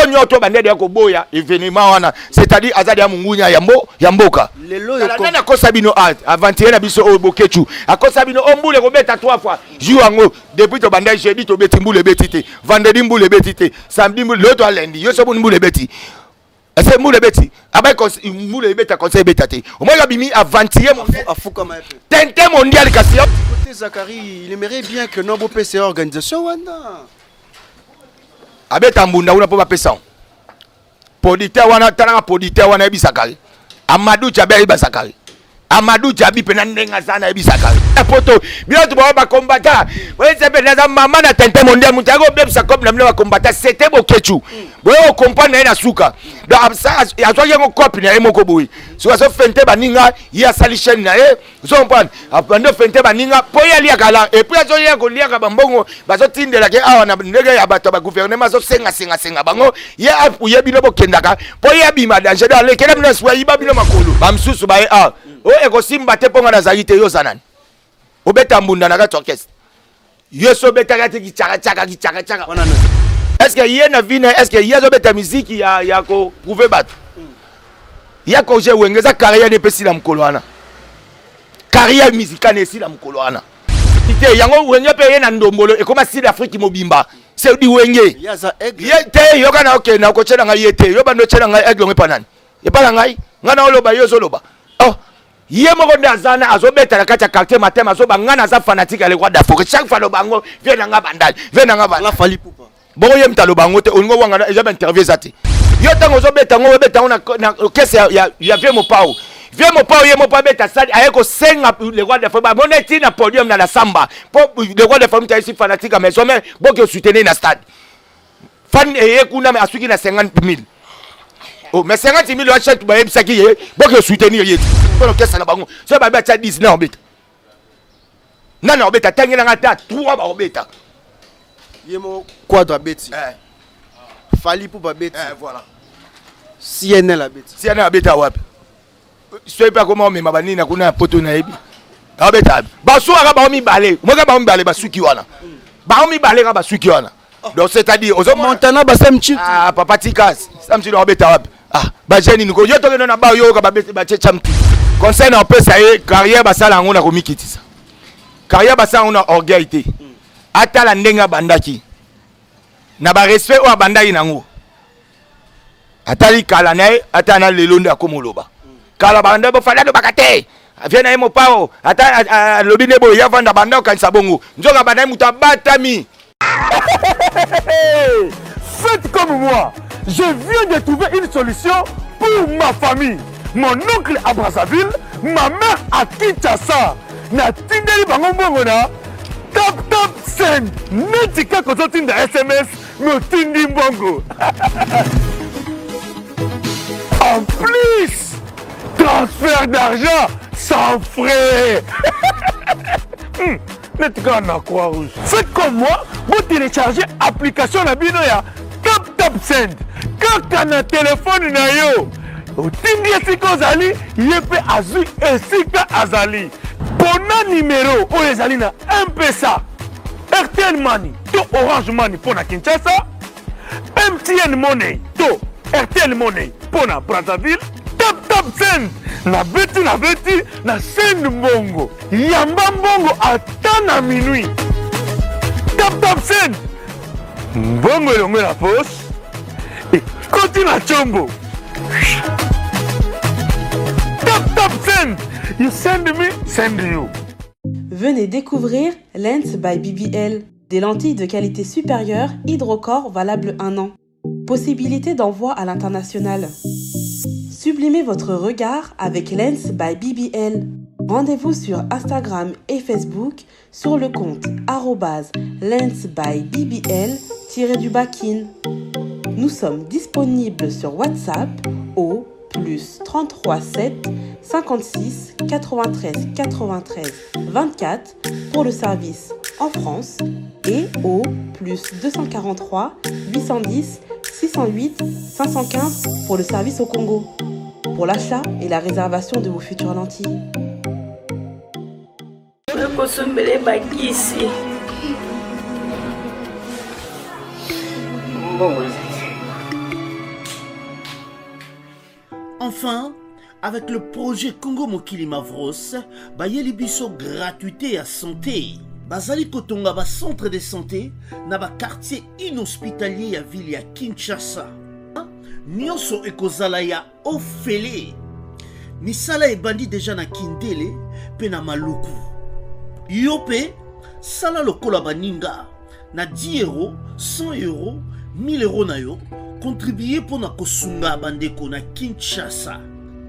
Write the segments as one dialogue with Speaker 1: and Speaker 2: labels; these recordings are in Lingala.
Speaker 1: nyonyo to bandede ko boya événement wana c'est-à-dire azali ya mungunya ya mboka
Speaker 2: lelo
Speaker 1: na ko sabino avant-hier na biso o bokechu akosa bino ombule ko beta 3 fois jour ango depuis to bandai jeudi to beti mbule betite vendredi mbule betite samedi mbule l'autre lundi yo so mbule beti c'est mbule beti abai ko mbule beta conseil betate au moins bimi avant-hier
Speaker 2: afuka ma
Speaker 1: tente mondial kasi
Speaker 2: côté Zakari il aimerait bien que nombo PC organisation wana
Speaker 1: abeta mbunda una po ba pesa podite wana tanga podite wana ebisakali Amadou Djabi ebisakali Amadou Djabi pena ndenga sana ebisakali poto bien to ba combattant ouais c'est ben na maman na tente mondial mutago bebisa comme na ba combattant c'était bokechu boyo comprendre na suka donc ça ya so yengo copie na emoko boy so so fente baninga ya sali chaîne na so comprendre apando fente baninga po ya lia kala et puis so yengo lia ka bambongo bazo tindela ke awa na ndege ya bato ba gouvernement so senga bango ya apu ye bino bokendaka po ya bima danger dans lekele mna swa yiba bino makolo bamsusu ba o ekosimba te ponga na zaite yo sanani obeta mbunda na kati orchestre yeso beta kati kichaka est-ce que yé na vine est-ce que yeso beta musique ya ko prouver bat ya ko je wengeza carrière ne pesi la mkolo wana carrière musicale si la mkolo wana ite yango wenge pe ye na ndombolo e koma si l'Afrique mobimba c'est di wenge
Speaker 2: yaza aigle
Speaker 1: yete yo kana okay na ko chela ngai yete yo bando chela ngai aigle ngepanani e pala ngai ngana oloba yo zoloba oh Yé moko ndazana azobeta na kati ya quartier matin azoba ngana za fanatique ale kwa dafo chaque fois lo bango vient nga bandal la fali poupa bongo yé mtalo bango te ongo wanga na jamais interview zati yo tango zobeta ngo beta na caisse ya vieux mopao yé mopa beta sali ayeko senga le roi de femme moneti na podium na la samba po le roi de femme ta ici fanatique mais sommet boke soutenir na stade fan eye kuna mais asuki na 50,000. Oh, mais 50,000 achète ba ebisaki ye boke soutenir yeti pour que ça na bango so ba beta 10 na obeta nana obeta tangela ngata 3 ba obeta
Speaker 2: yemo quadra beti fali pour ba beti
Speaker 1: voilà
Speaker 2: CNL la beti
Speaker 1: CNL la beta wapi so pas comment mais mabani na kuna poto na ebi obeta ba so aka ba mi balé mo ka ba mi balé ba suki wana ba mi balé ka ba suki wana donc c'est-à-dire aux
Speaker 2: Montana ba samchi
Speaker 1: papa tikas samchi na obeta wapi ba jeni niko yo to na ba yo ka ba chechamti conseil na pesa ye carrière ba sala ngona ko mikitisa carrière ba sala ngona orgueil ata la ndenga bandaki na ba respect o bandaki nango atali kala nae ata na lelo nda komoloba kala banda bo fala do bakate viena emo pao ata lobine bo ya vanda banda kan sabongo njonga banda mutabatami.
Speaker 3: Faites comme moi. Je viens de trouver une solution pour ma famille. Mon oncle à Brazzaville, ma mère à Kinshasa. Na tindeli bango mbongo na tap send. Netika kozo tinda SMS no tindi mbongo. En plus, transfert d'argent sans frais. Netika na Croix-Rouge. Faites comme moi, vous téléchargez l'application na bino ya Tap Send. Kaka na téléphone na yo. Otindi esika ozali, yepe azui esika azali. Pona numéro oyo ezali na M-Pesa, RTL Money to Orange Money pona Kinshasa, MTN Money to RTL Money pona Brazzaville. Tap Send na beti na send mbongo yamba mbongo ata na minuit. Tap Send mbongo elongo na poche ekoti na chombo. Tap Send, you send me, send you.
Speaker 4: Venez découvrir Lens by BBL, des lentilles de qualité supérieure hydrocore valables 1 an. Possibilité d'envoi à l'international. Sublimez votre regard avec Lens by BBL. Rendez-vous sur Instagram et Facebook sur le compte @lensbybbl_kin. Nous sommes disponibles sur WhatsApp au +33 7 56 93 93 24 pour le service en France et au +243 810 608 515 pour le service au Congo. Pour l'achat et la réservation de vos futures lentilles.
Speaker 5: Enfin, avec le projet Congo Mokili Mavros, bayeli biso gratuité à santé. Bazali kotonga ba centre de santé na ba quartier inhospitalier ya ville ya Kinshasa. Nyonso ekozala ya ofele. Misala ebandi déjà na Kindele pe na Maluku. Yope sala lokola baninga na 10 euros, 100 euros, 1000 euros na yo. Contribuer pour na kosunga bandeko na Kinshasa.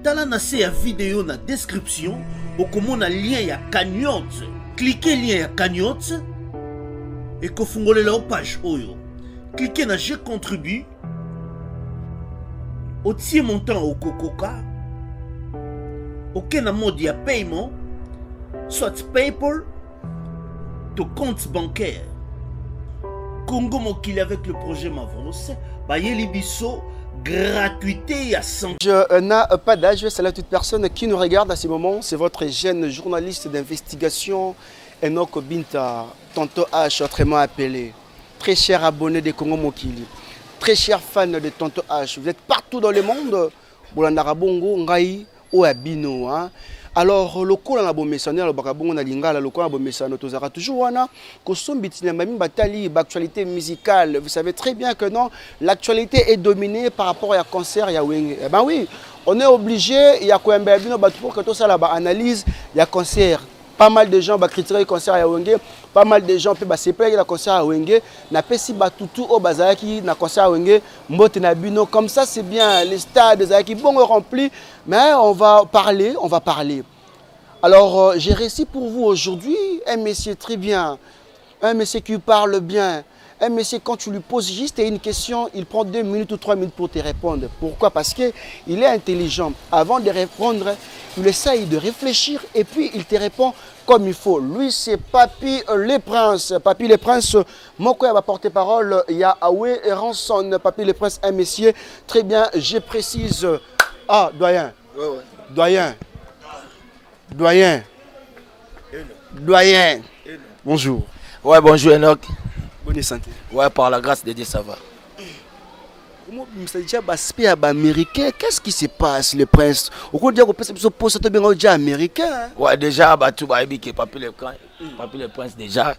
Speaker 5: Tala na se ya vidéo na description okomona lien ya cagnotte. Cliquez lien ya cagnotte et kofungolela au page oyo. Cliquez na je contribue. Otie montant au kokoka. Aucun mode ya paiement, soit PayPal, to compte bancaire. Congo Mokili avec le projet Mavros, bayeli biso gratuité à 100.
Speaker 2: Je n'ai pas d'âge, c'est là toute personne qui nous regarde à ce moment. C'est votre jeune journaliste d'investigation, Enoch Binta, Tonto H, autrement appelé. Très cher abonné de Congo Mokili, très cher fan de Tonto H. Vous êtes partout dans le monde. Bolandara Bongo, Ngai, Oabino. Alors, le coup, on a beau messager, le bagabon, on a l'ingala, le coup, on a beau messager, nous avons toujours wana, kosombi tinamami batali, l'actualité musicale. Vous savez très bien que non, l'actualité est dominée par rapport à concert, il y a wenge. Eh ben oui, on est obligé, il y a quoi un bébé, pour que tout ça là, analyse, il y a concert. Pas mal de gens vont critiquer le concert à Wenge, pas mal de gens peuvent se plaindre le concert à Wenge. Na pesi batutu au bazaki na concert à Wenge, mbote na bino comme ça c'est bien, les stades zaki bon remplis, mais on va parler. Alors j'ai réussi pour vous aujourd'hui un monsieur très bien, un monsieur qui parle bien. Un monsieur, quand tu lui poses juste une question, il prend 2 minutes ou 3 minutes pour te répondre. Pourquoi? Parce qu'il est intelligent. Avant de répondre, il essaye de réfléchir et puis il te répond comme il faut. Lui, c'est Papy Le Prince. Papy Le Prince, mon quoi va porter parole, il y a Awe et Ranson. Papy Le Prince, un monsieur. Très bien, je précise. Ah, doyen. Doyen. Bonjour.
Speaker 1: Ouais, bonjour Enoch.
Speaker 2: Bonne santé.
Speaker 1: Ouais, par la grâce de Dieu, ça va.
Speaker 2: Comment déjà américain? Qu'est-ce qui se passe, le prince? Au cours de la américain.
Speaker 1: Ouais, déjà, tout va bien, Papy Le Prince déjà.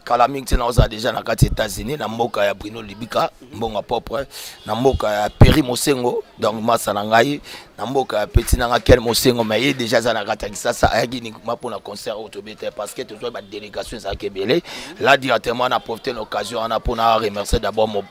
Speaker 1: Quand la mixte n'a déjà dans les États-Unis, dans Moka ya Bruno Libika, bon propre, dans Moka ya Perry Mosengo, donc Massa Nangai, dans Moka ya Petit Nangakel Mosengo, mais déjà ça n'a pas ça a gagné pour un concert autobité parce que tu dois une délégation ça qui belé. Là directement on a profité de l'occasion on a pour remercier d'abord mon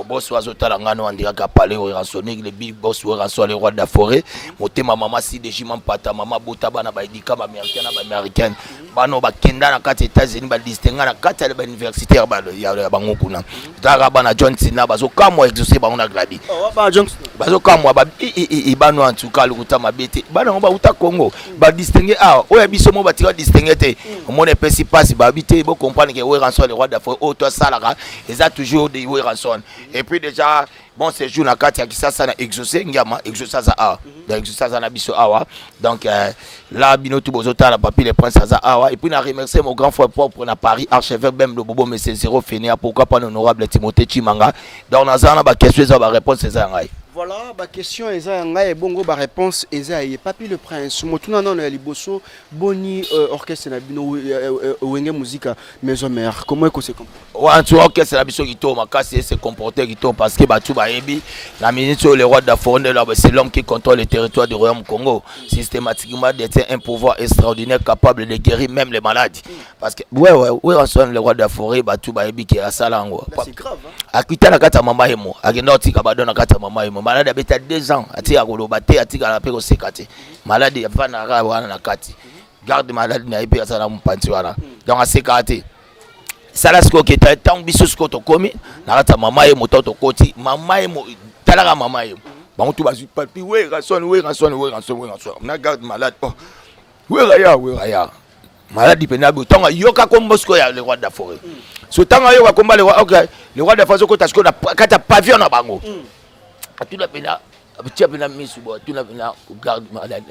Speaker 1: boss Oiseau Talangano en direct à Palais au Ransonique, le big boss au Ranson les rois de la forêt, mon thème maman si des jimam pata maman Botaba na ba idika ba américaine, ba no ba kenda na kati États-Unis ba distinguer na kati ya universitaire ba ya bango kuna. Dara ba na John Cena ba zo kamwa exaucer ba on a grabi.
Speaker 2: Oh ba John
Speaker 1: ba zo kamwa ba ba no en tout cas le kuta mabete. Ba na ba uta Congo ba distinguer oya biso mo ba tira distinguer te. Mon epesi passe ba habiter bo comprendre que we Ranson les rois d'Afrique toi salara ils a toujours des we Ranson. Et puis déjà bon séjour na kati ya kisasa na exaucer ngama exaucer ça donc exaucer ça na biso awa donc là bino tout bozota na Papy Le Prince ça awa et puis na remercier mon grand frère propre na Paris archevêque même le bobo monsieur Zéro Fénéa pourquoi pas l'honorable Timothée Chimanga donc na za na ba question za ba réponse ça ngai.
Speaker 2: Voilà, ma question est et bongo ma réponse est Papy Le Prince. Motuna non na liboso boni orchestre na bino wenge musique maison mère. Comment est-ce que c'est comme?
Speaker 1: Ouais, tu orchestre na biso kito makasi se comporter kito parce que batu ba yebi la ministre le roi de la forêt là c'est l'homme qui contrôle le territoire du royaume Congo. Systématiquement détient un pouvoir extraordinaire capable de guérir même les maladies. Parce que ouais Ranson le roi de la forêt batu ba yebi ki asala ngo.
Speaker 2: C'est grave hein.
Speaker 1: Akita na kata mama yemo, akinoti kabadona kata mama yemo. Malade abeta 2 ans, atika koloba te atika na peko sekate. Malade ya fana wana na kati. Garde malade na ipe asala mpanti wana. Donc asekate. Sala sko keta tant biso sko to komi, na kata mama yemo to koti, mama yemo talaka mama yemo. Ba mutu bazu Papy we Ranson. Na garde malade. Oh. We raya. Malade penable tonga yoka kombo sko ya le roi de la forêt. So tanga yo komba le roi OK, le roi de la forêt ko tasko na kata pavillon na bango. Tu n'as pas tu n'as mis sous bois, tu n'as pas garde malade.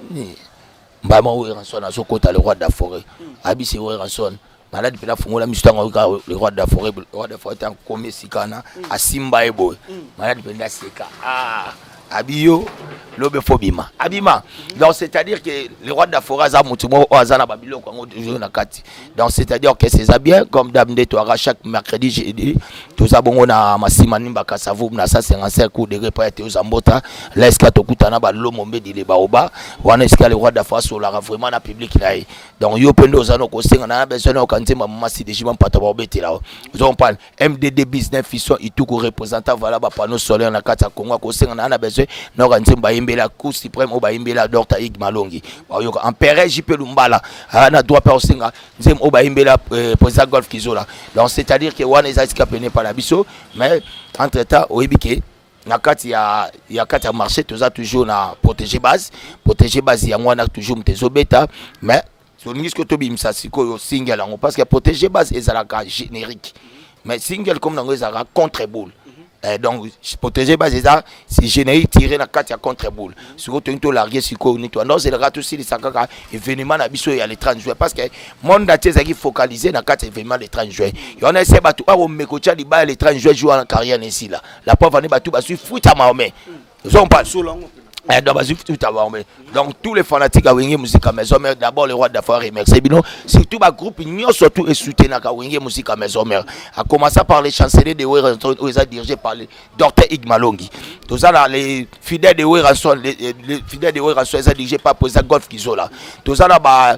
Speaker 1: Ni Mbama we Ranson na sokota le roi de la forêt. Abisi we Ranson. Malade pena fungola mistanga le roi de la forêt, le roi de la forêt en commis sikana a Simba ebo. Malade pena seka. Abiyo lobe fobima abima. Donc c'est-à-dire que les rois d'Afora za mutumo azana babilo ko toujours na kati. Donc c'est-à-dire que c'est bien comme d'amde to chaque mercredi jeudi tous abongo na masima nimba kasavu na ça 55 coups de repas te uzambota là eska to kutana ba lo mombe di le baoba wana eska les rois d'Afora sur la vraiment na public là. Donc yo pendo zano ko senga na besoin na kanté mama si déjà pata ba beti là. Vous on parle MDD business fission itu ko représentant voilà ba panneau solaire na kati Congo ko senga na besoin na kanté ba la Cour suprême au Baïmbela Dr. Ig Malongi. En Pérez JP Lumbala, na droit par Osinga, Zem au Baïmbela président Golf Kizola. Donc c'est-à-dire que Wan est escapé par la biso, mais entre-temps, au Ebike, il y a quatre marchés, tout ça toujours na protéger base, il y a moi toujours des bêta, mais sur le risque que tu ça c'est quoi single parce que protéger base est à la générique, mais single comme dans les arabes contre boule. Donc protéger base c'est générique tiré na carte contre boule sur tu to larguer sur ko ni toi non c'est le rat aussi les sakaka événement na biso ya le 30 juin parce que monde daté qui focaliser na carte événement le 30 juin y en a ces batu au mekocha di ba le 30 juin jouer en carrière ici là la pauvre batu ba suivre foot à Mahomet ils ont pas donc tous les fanatiques à Wenge Musique à Maison Mère, d'abord le roi d'Affaires remercier Bino, surtout ma groupe Union surtout et soutenu à Wenge Musique à Maison Mère. A commencer par les chanceliers de Weranson, dirigés par le Dr. Ig Malongi. Tout ça là, les fidèles de Weranson, les fidèles de Weranson, dirigés par le président Golf Kizola. Tout ça là,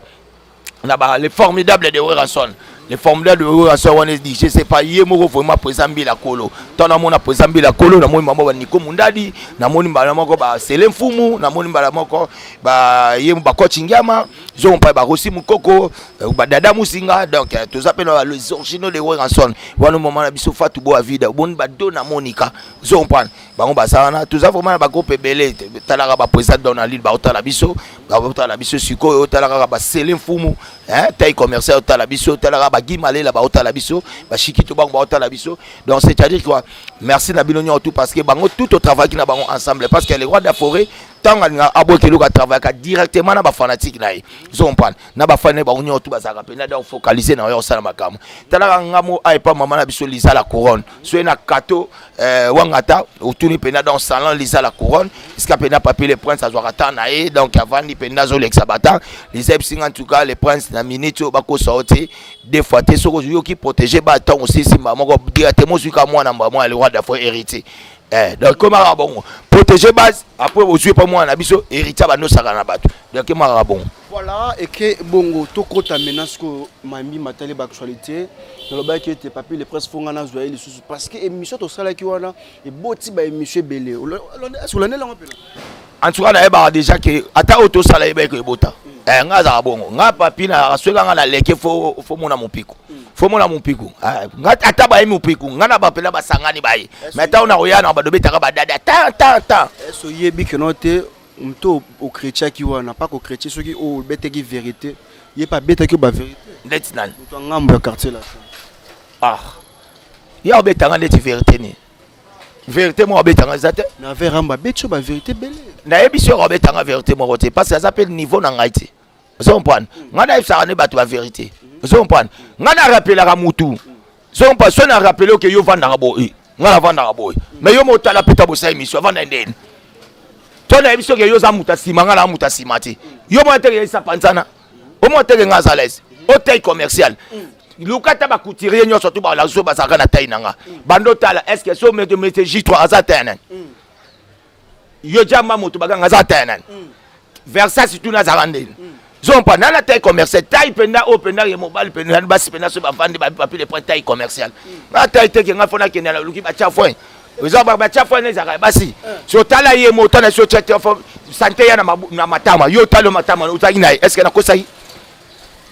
Speaker 1: les formidables de Weranson. Les formules de Weranson, on est dit, je sais pas, hier, moi, vraiment, présent Bila Kolo. Tant à mon présent Bila Kolo, na moi, maman, Nico Mundadi, na moi, maman, Selem Fumu, na moi, maman, yé, bako Chingama, ils ont pas aussi Mukoko, Dada Musinga, donc, tous appellent les originaux de Weranson. Voilà, moment, la biso Fatou Boa Vida, bon, Bado, na Monica, ils ont pas, Bango Basana, tous ça, vraiment, bako Pebele, Talara, président dans la l'île, Baota la biso, Baota la biso, Suko, Talara, Selem Fumu, taille commerciale, Talara biso, Talara, Guimalé la baota la biso, Chikito bang baota la biso. Donc c'est-à-dire quoi, merci na bilonio tout parce que bango tout au travail qui na bango ensemble parce que les rois de la forêt tant nga abo kelo ka travail directement na ba fanatique na ils ont pas na ba fané ba union tout ba za rappeler donc focaliser na yo sala makamo tala ngamo ay pa mama na biso lisa la couronne so na kato wangata autour pena dans salon lisa la couronne ska pena papier les princes azwaka na e donc avant ni pena zo l'exabata les epsing en tout cas les princes na minute ba ko sortir des fois te soko yo qui protéger ba temps aussi si maman ko directement sur ka moi na maman le roi d'Afrique hérité donc comment bon protéger base après vous suivez pas moi na biso héritier ba no saka na bato donc comment bon
Speaker 2: voilà et que bongo to kota menace ko mami matali ba actualité dans le bail qui était papier les presse fonga na zoyer les sous parce que émission to sala ki wana et boti ba émission belé est-ce que l'année là
Speaker 1: en tout cas na ba déjà que ata auto sala e ba ko bota nga za bongo nga papi na sweka nga na leke fo mona mopiko fo mona mopiko nga ata ba mopiko nga na ba pela ba sangani ba mais ta ona oyana ba dobeta ka ba dada ta
Speaker 2: so yebi que note mto au chrétien qui wana pas au chrétien ceux qui au bete qui vérité yé pas bete qui ba vérité
Speaker 1: let's nan
Speaker 2: to ngambo quartier là
Speaker 1: ya obeta nga net vérité ni vérité mo obeta nga zate
Speaker 2: na veramba beto ba vérité belé
Speaker 1: na ebiso obeta nga vérité mo roté parce que ça s'appelle niveau na ngaiti vous comprenez nga na ifsa ne batu ba vérité vous comprenez nga na rappeler ka mutu so pas so na rappeler que yo vanda rabo nga na vanda rabo mais yo mo tala peta bo sa émission vanda ndeni to na ebiso que yo za muta sima nga na muta simati yo mo tere sa panzana o mo tere nga za les hôtel commercial lukata ba couturier nyo surtout ba la zo ba saka na taille nanga bando tala est-ce que so mete J3 azatenen yo jamba moto baganga azatenen Versace tout na zarande zon pa na taille commerciale taille penda openda ye mobile penda ba sipena so ba vendre ba papier de prêt taille commerciale na taille te nga fona kena la luki ba chafoi oza ba chafoi ne zaka basi so tala ye moto na so chete santé ya na matama yo talo matama utaki na est-ce que na kosai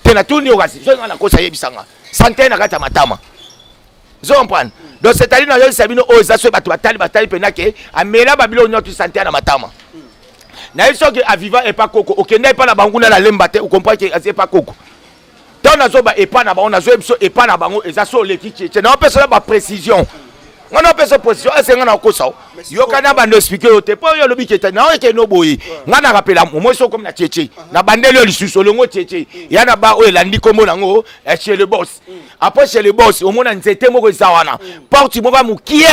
Speaker 1: tena tuni okasi so na kosai bisanga santé na kata matama zon pan donc c'est-à-dire na yo sabino o za so batu batali pena ke amela babilo nyoto santé na matama na iso que aviva et pas coco okende pas na banguna la lemba te o comprend que c'est pas coco tant na zo ba et pas na ba on na zo et pas na bango eza so le kiche na personne ba précision on a besoin de position est-ce que on a kosa yo kana bando expliquer o te po yo lobi kete na o ke no boyi nga na rappela mo so comme na tchétché na bandelo lisuso longo tchétché ya na ba o elandi kombo nango chez le boss après chez le boss o mona nzete moko zawana porte mo ba mukie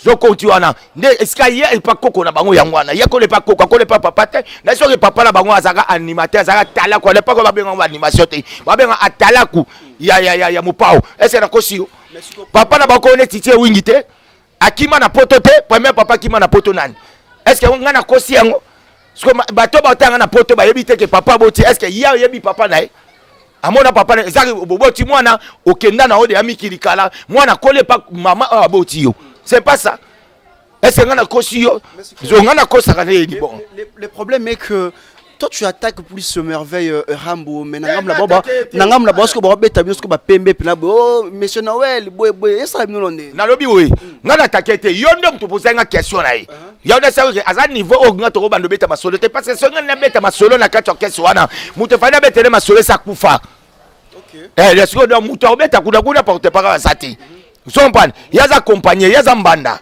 Speaker 1: zo continuana nde eska ye pas koko na bango yangwana ye ko le pas koko ko le pas papa te na so ke papa na bango azaka animateur azaka tala ko le pas ko ba benga animation te ba benga atalaku ya mupao est-ce na kosio papa na bango ne titie wingi te akima na poto te premier papa akima na poto nani est-ce que nga na kosi yango parce que bato ba tanga na poto ba yebi te ke papa boti est-ce que ya yebi papa na amona papa na ezaki boboti mwana okenda na ode ya mikilikala mwana kole pa mama aboti yo. C'est pas ça. Est-ce que
Speaker 2: le problème est que toi tu attaques plus ce merveille Rambo mais nangam la boss ko ba beta biso ko ba pembe pina bo monsieur Noël boy ça nous londe
Speaker 1: na lobi oui ngana attaquer yo ndom to poser une question na ye ya on ça que à niveau o ngato ko bando beta masolo te parce que so ngana beta masolo na kacho question wana muto fana beta masolo sa kufa. OK le siko do muto beta kuna porte pas ça te Zomban, yaza accompagné, yaza mbanda.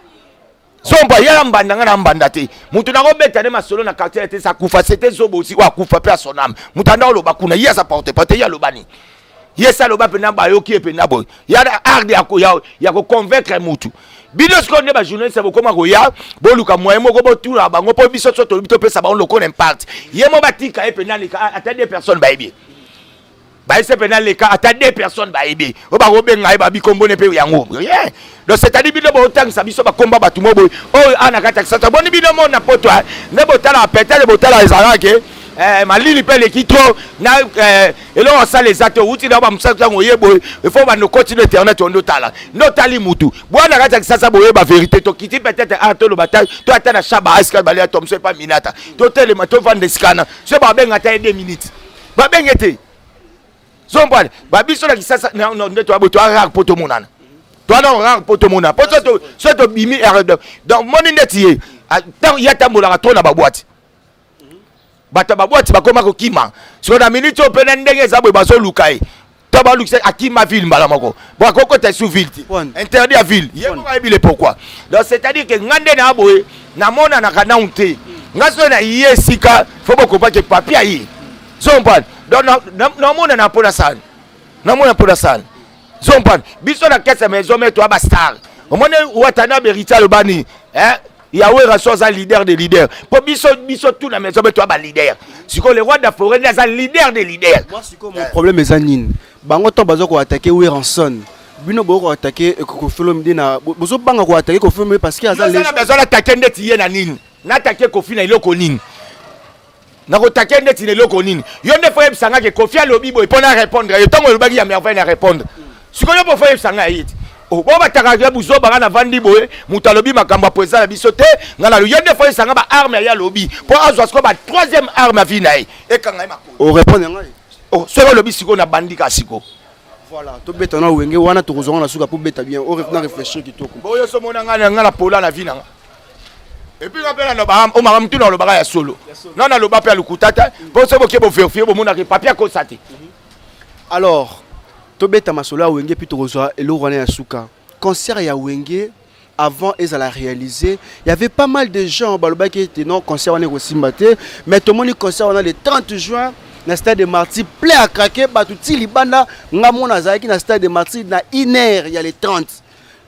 Speaker 1: Zomba, yaza mbanda ngana mbanda te. Mutu na robeta ne masolo na quartier te sa kufa, c'était zobo aussi wa kufa pe son âme. Mutanda lo bakuna, yaza porte pas te ya lo bani. Yesa lo ba pena ba yo ki pena boy. Yada arde ya ko convaincre mutu. Bidos ko ne ba journaliste ba koma ko ya, bo luka moye moko bo tula bango po biso so to bito pesa ba on lo ko impact. Yemo batika e pena lika ata des personnes ba ebi. Bah c'est pénal les cas à deux personnes bah ibi o ba robe ngai ba bi kombo ne pe yango rien donc c'est-à-dire bi do tang sa biso ba komba ba tumo boy oh ana kata sa boni bi do mo na poto ne botala peta le botala ezala ke malili pe le kitro na elo ça les ato uti na ba msaka ngoye boy il faut ba no continue internet on tala no tali mutu bwana kata sa boye ba vérité to kiti peut-être à to le bataille to atana shaba aska ba le tom c'est pas minata to tele ma to vendre scanner c'est ba benga ta 2 minutes ba bengete Zombane, babiso la kisasa non to aboto rare poto monana. Toi non rare poto monana. Poto to bimi R2. Donc moni netier. Tant yata mola to na baboite. Bata baboite bakoma ko kima. So na minute opena ndenge za bo baso lukai. To ba lukai akima ville mbala moko. Bo koko ta sous ville. Interdit à ville. Yemo ba bile pourquoi. Donc c'est-à-dire que ngande na boye na mona na kana unte. Ngaso na yesika faut boko pa ke papier yi. Zombane. Donc non mon na pour la salle. Non mon pour la salle. Zompan. Biso na kesa maison mais toi bastard. Au moins watana berita le bani. Hein? Yahweh rassure un leader des leaders. Pour biso tout la maison mais toi ba leader. Si que le roi de la forêt est un leader des leaders.
Speaker 2: Moi c'est comme mon problème est Zanine. Bango to bazo ko attaquer Weranson. Bino bo ko attaquer ko felo mdina. Bozo banga ko attaquer ko felo parce que azal les.
Speaker 1: Besoin d'attaquer ndeti ye na nini. Na attaquer ko fina iloko nini. Na kotake ndeti ne loko nini yo ne faut ebsanga ke Kofi alobi boy pona répondre yo tango lobaki ya merveille na répondre sikoyo po faut ebsanga yiti o bo bataka ya buzo banga na vandi boy mutalobi makamba poeza na bisote ngala yo ne faut ebsanga ba arme ya lobi po azwa sko ba troisième arme à vie na e kanga makolo
Speaker 2: o répondre ngai
Speaker 1: o solo lobi siko na bandika siko
Speaker 2: voilà to beta na wenge wana to kozonga na suka po beta bien o réfléchir kitoko
Speaker 1: boyo so mona ngala pola na vie na. Et puis rappelle na ba o maram tu na lo ba ya solo non na lo ba pe lukutata pour se boke bo vérifier bo mona ke papier ko sate.
Speaker 2: Alors to beta masolo wenge puis to kozwa elo wana ya suka concert ya wenge avant ils allaient réaliser il y avait pas mal de gens baloba qui étaient non concert wana ko simbate mais tout le monde concert wana le 30 juin na stade de Martyrs plein à craquer batuti libanda ngamona zaki na stade de Martyrs na iner il y a les 30.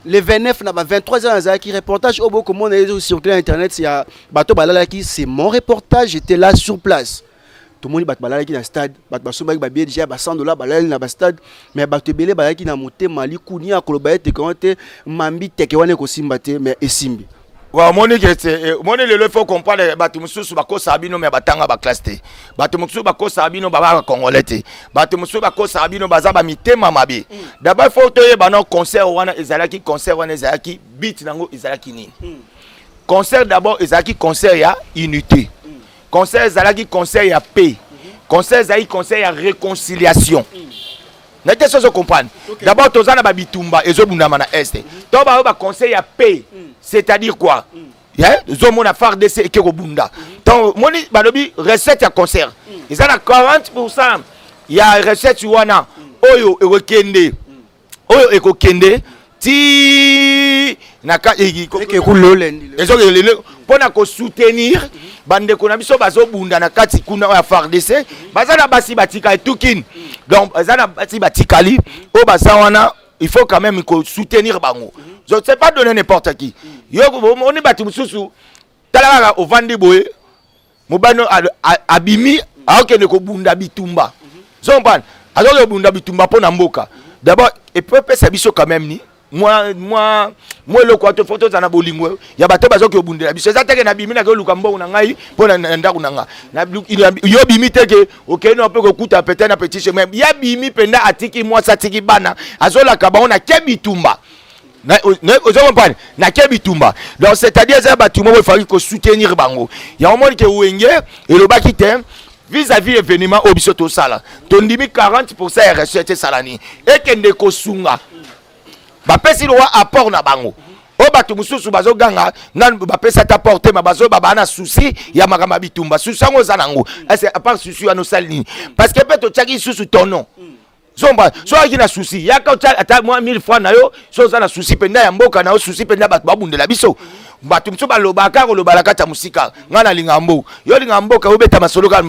Speaker 2: Le 29 na 23 ans qui reportage au beaucoup monde sur internet il y a bateau balala qui c'est mon reportage j'étais là sur place tout le monde bat balala qui dans stade bat baso ba billet déjà ba $100 balala na stade mais bateau belé balala qui na monter mali kunia koloba te konte mambi teke wane ko simbate mais esimbi
Speaker 1: wa moni le faut comprendre batu mususu bakosa abino mais batanga ba classe te batu mususu bakosa abino ba congolais te batu mususu bakosa abino baza ba mitema mabe d'abord faut toye bana concert wana ezalaki concert wana ezalaki beat nango ezalaki nini concert d'abord ezalaki concert ya unité concert ezalaki concert ya paix concert ezalaki concert ya réconciliation. Na question se comprendre. D'abord tozana ba bitumba ezobundama na est. To ba conseil à paix. C'est-à-dire quoi? Hein? Zomo na phare DC ke robunda. Donc moni balobi recette ya concert. Ils ont 40%. Il y a recette wana oyo ekokende. Oyo ekokende ti naka pona ko soutenir bande ko na biso bazobunda na kati kuna ya FARDC bazana basi batika etukin donc bazana basi batikali o bazawana il faut quand même soutenir bango. Je ne sais pas donner n'importe qui. Yo on est battu mususu. Talaka au vandi boye. Mobano abimi aokende ko bunda bitumba. Zomban. Alors le bunda bitumba pona mboka. D'abord et peuple ça biso quand même ni. Moi le quoi te photo za na bolingo. Ya bato bazo ke bunda biso. Ça teke na bimi na ko lukambo na ngai pona ndaku na nga. Na yo bimi teke OK no pe ko kuta peut-être na petit chemin. Ya bimi penda atiki moi ça tiki bana. Azola ka ba on a ke bitumba. Na kebitumba donc c'est-à-dire ça batumba il faut que soutenir bango il y a un moment que wenge et le bakite vis-à-vis événement obisoto sala tondimi 40% recette salani et kende ko sunga ba pesi lo apport na bango o batu mususu bazo ganga nan ba pesa ta porter ma bazo baba na souci ya makama bitumba souci ngo zanango c'est à part souci ya no salini parce que peut to tchaki souci ton nom Zomba, so qui na souci, ya ka ata moi 1000 fois na yo, so za na souci penda ya mboka na yo souci penda bat babundela biso. Batu mso ba lobaka ko lobalaka ta musika, ngana lingambo. Yo lingambo ka obeta masolo ka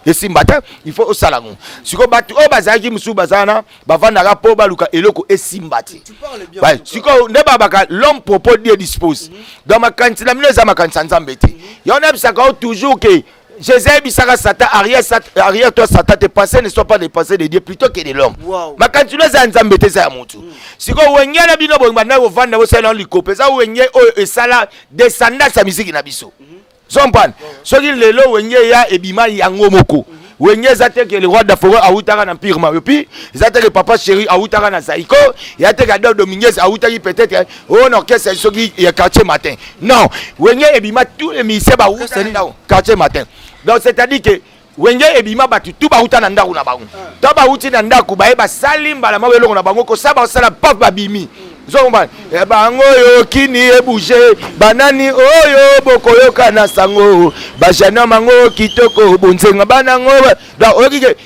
Speaker 1: esimbata, il faut osalango. Siko batu o bazaki musu bazana, bavanda ka po baluka eloko esimbati. Tu parles bien. Ouais, siko ne babaka l'homme propose Dieu dispose. Dans ma kanti la mine za ma kanti nzambete. Yo na bisaka toujours que Jésus bisaka Satan arrière toi Satan tes pensées ne sont pas des pensées de Dieu plutôt que de l'homme. Ma quand tu les as nzambete za mutu. Siko wenye na bino bonga na ovanda wo sala likope za wenye o esala descendance ya musique na biso. Zompan. Soki lelo wenye ya ebima yango moko. Wenye zate que le roi d'Afrique a outaka na pire ma puis zate que papa chéri a outaka na Saiko, ya te Gador Dominguez a outaki peut-être on orchestre soki ya quartier matin. Non, wenye ebima tous les musiciens ba outaka quartier matin. Donc c'est-à-dire que wenge ebima batu tout ba utana ndaku na bango. To ba uti na ndaku ba eba salimba la mawe longo na bango ko saba osala pop ba bimi. Zomba e bango yo kini e bouger banani oyo bokoyo kana sango ba jana mango kitoko bonzenga banango da okike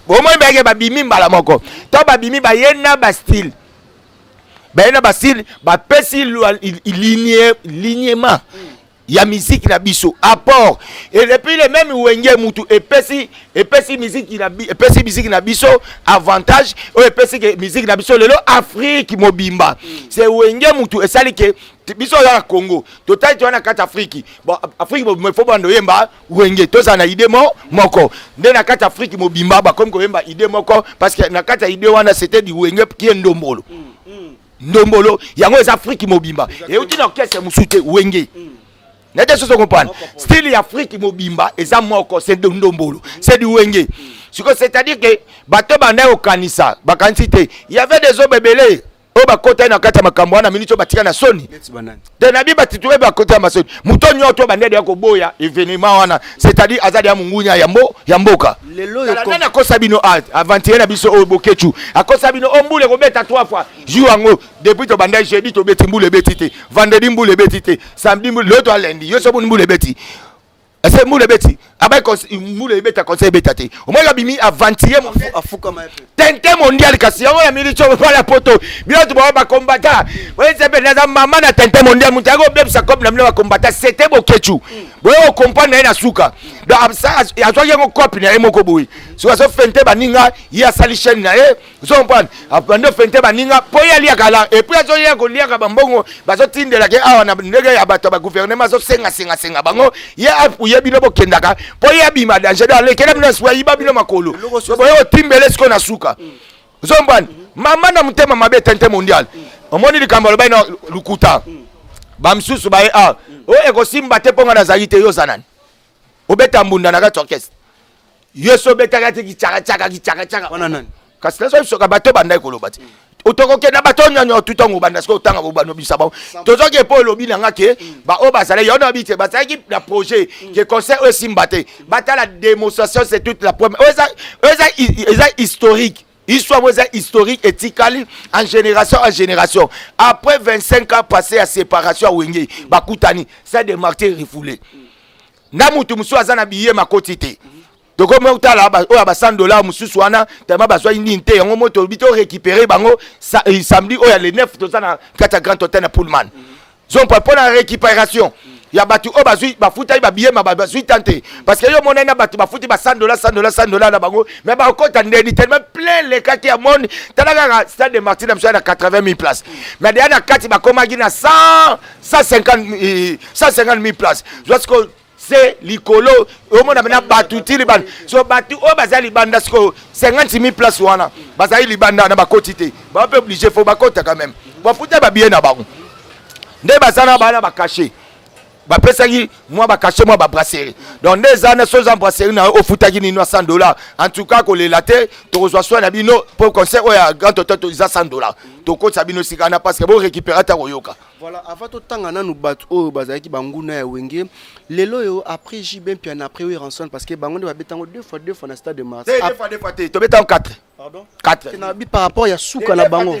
Speaker 1: o mo mbeke ba bimi mbala moko. To ba bimi ba yena ba style. Ba yena ba style ba pesi lignement. Ya musique na biso apport et depuis les mêmes wenge mutu epesi musique na biso avantage o epesi que musique na biso lelo Afrique mobimba c'est wenge mutu esali que biso ya Congo total tu na kata Afrique bon Afrique me faut bando yemba wenge to za na idée moko nde na kata Afrique mobimba ba comme ko yemba idée moko parce que na kata idée wana c'était du wenge qui est ndombolo ndombolo yango es Afrique mobimba et uti na orchestre musute wenge. N'était ce qu'on comprend. Style Afrique mobimba et ça moko c'est de ndombolo, c'est du wenge. C'est-à-dire que bato banda au kanisa, bakantité, il y avait des obébélés. O ba kota na kata makambo wana minito batika na soni. De nabi batitwe ba kota masoni. Muto nyoto bandede yako boya événement wana, c'est-à-dire azadi ya mungunya ya mboka. Lelo yako na kosa bino avantier na biso o bokechu. Akosa bino ombule ko beta 3 fois. Jour depuis to bandai jeudi to beti mbule betite. Vendredi mbule betite. Samedi mbule l'autre lundi. Yo so mbule beti. C'est moule beti. Abai moule beta conseil betate. Au moins la bimi avantier mon afuka ma tente mondial kasi yango ya milicho pas la poto. Bien tu ba combattre. Oui c'est bien na maman na tente mondial mutago bebsa comme na mna combattre c'était bokechu. Boyo o comprendre na suka. Donc ça ya zo yango copine na emoko boy. So so fente baninga ya sali chaîne na e. So comprendre. Apando fente baninga po ya lia kala et puis zo ya ko lia ka bambongo bazo tindela ke awa na ndege ya bato ba gouvernement zo senga bango ya bino bokendaka po yabima danger dans lekele bino swa yiba bino makolo boyo timbele siko na suka zombani mama na mutema mabe tente mondial omoni likambo loba ina lukuta bamsusu bae o eko simba te ponga na zalite yo zanani obeta mbunda na ka orchestre yeso beta ka tiki chaka wana nani kasi leso soka bato bandai kolobati otokoke na bato nyonyo tutongo banda sko tanga bobano bisaba tozoke po lobi nanga ke ba o basale yo no bite basaki na projet que conseil o simbate bata la démonstration c'est toute la première eza historique histoire historique éthique en génération après 25 ans passé à séparation à Wenge bakutani c'est des martyrs refoulés na mutu musu azana biye makotite donc comme utala ba $100 mususu wana tellement bazwa indinte yango moto bito récupérer bango samedi o ya le 9 tozana kata grand hôtel na Pullman zon pour la récupération ya batu o bazui bafuta ba billet ma bazui tante parce que yo monena batu bafuti ba $100 na bango mais ba kota ndeni tellement plein les kaki ya monde talaka stade de Martyrs na 80 000 places mais derrière kati ba komaki na 150 000 places jusqu'à c'est likolo au monde na batu ti libanda so batu o bazali libanda sko 50 000 places wana bazali libanda na ba kotité ba peu obligé faut ba kota quand même bafuta ba billet na bango nde bazana bana ba cacher ba pesaki moi ba cacher moi ba brasserie donc des années sans brasserie na au futaki ni $100 en tout cas ko le latte to reçoit soit na bino pour concert o ya grand total to $100 to ko sabino sikana parce que bon récupérer ta royoka.
Speaker 2: Voilà, avant tout temps na nous battre au bazaki banguna ya wenge lelo yo après JB puis après oui ranson parce que bango ba betango deux fois na stade de Mars
Speaker 1: Deux fois to betango 4.
Speaker 2: Pardon
Speaker 1: 4
Speaker 2: na bi par rapport ya suka na bango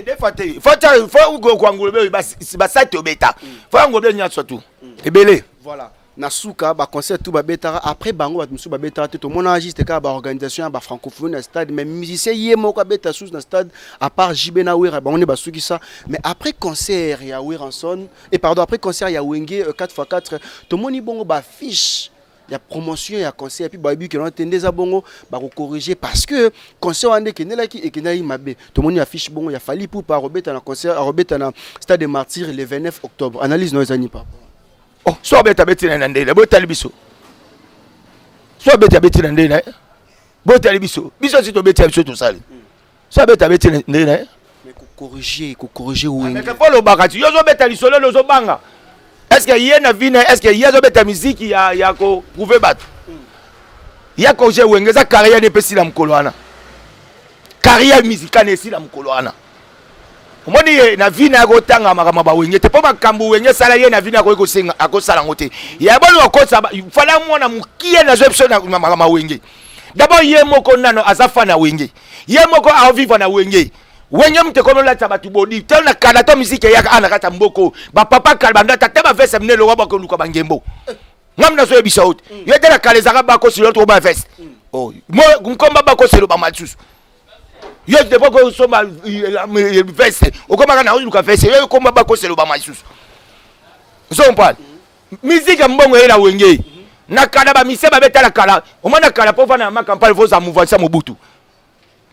Speaker 1: faut go kwangolobe ba site obeta faut ngolobe nya surtout ebele
Speaker 2: voilà na suka ba concert tout ba betara après bango ba musu ba betara tout mon juste ka ba organisation ba francophonie na stade mais musicien yemo ka beta sous na stade à part JB na wera ba on est ba suki ça mais après concert ya Weranson et pardon après concert ya Wenge 4x4 to moni bongo ba fiche ya promotion ya concert puis ba bi que l'entendez za bongo ba ko corriger parce que concert ande ke nelaki et ke nayi mabe to moni affiche bongo ya fali pour pa robeta na concert à robeta na stade des Martyrs le 29 octobre analyse no ezani pas.
Speaker 1: Oh, so beta betina na ndela bo talibiso. So beta betina ndela. Bo talibiso. Biso si to beta biso to sali. So beta betina ndela.
Speaker 2: Mais ko corriger ou
Speaker 1: mais que faut le bakati. Yo zo beta lisolo lo zo banga. Est-ce que y a na vine, est-ce que y a zo beta musique ya ko prouver battre. Ya ko je wengeza carrière de pesi la mkolwana. Carrière musicale esi la mkolwana. Omoni na vina ya kotanga makama ba wenge te po makambu wenge sala ye na vina ya ko senga akosala ngote ya bolo akosa fala mwana mukie na zepso na makama wenge d'abord ye moko nano azafa na wenge ye moko a vivre na wenge wenge mte kono la tabatu bodi tel na kana to musique ya ana kata mboko ba papa kalbanda ta ba vese mne lo ba ko luka bangembo ngamna so ebisa out ye tela kalezaka ba ko silo to ba vese oh mo nkomba ba ko silo ba matsusu yo te poko soma veste okoma na uluka veste yo komba bako selo ba masusu so mpana musique mbongo ela wenge na kala ba mise ba betala kala omana kala po vana ma campagne voza mouvance mobutu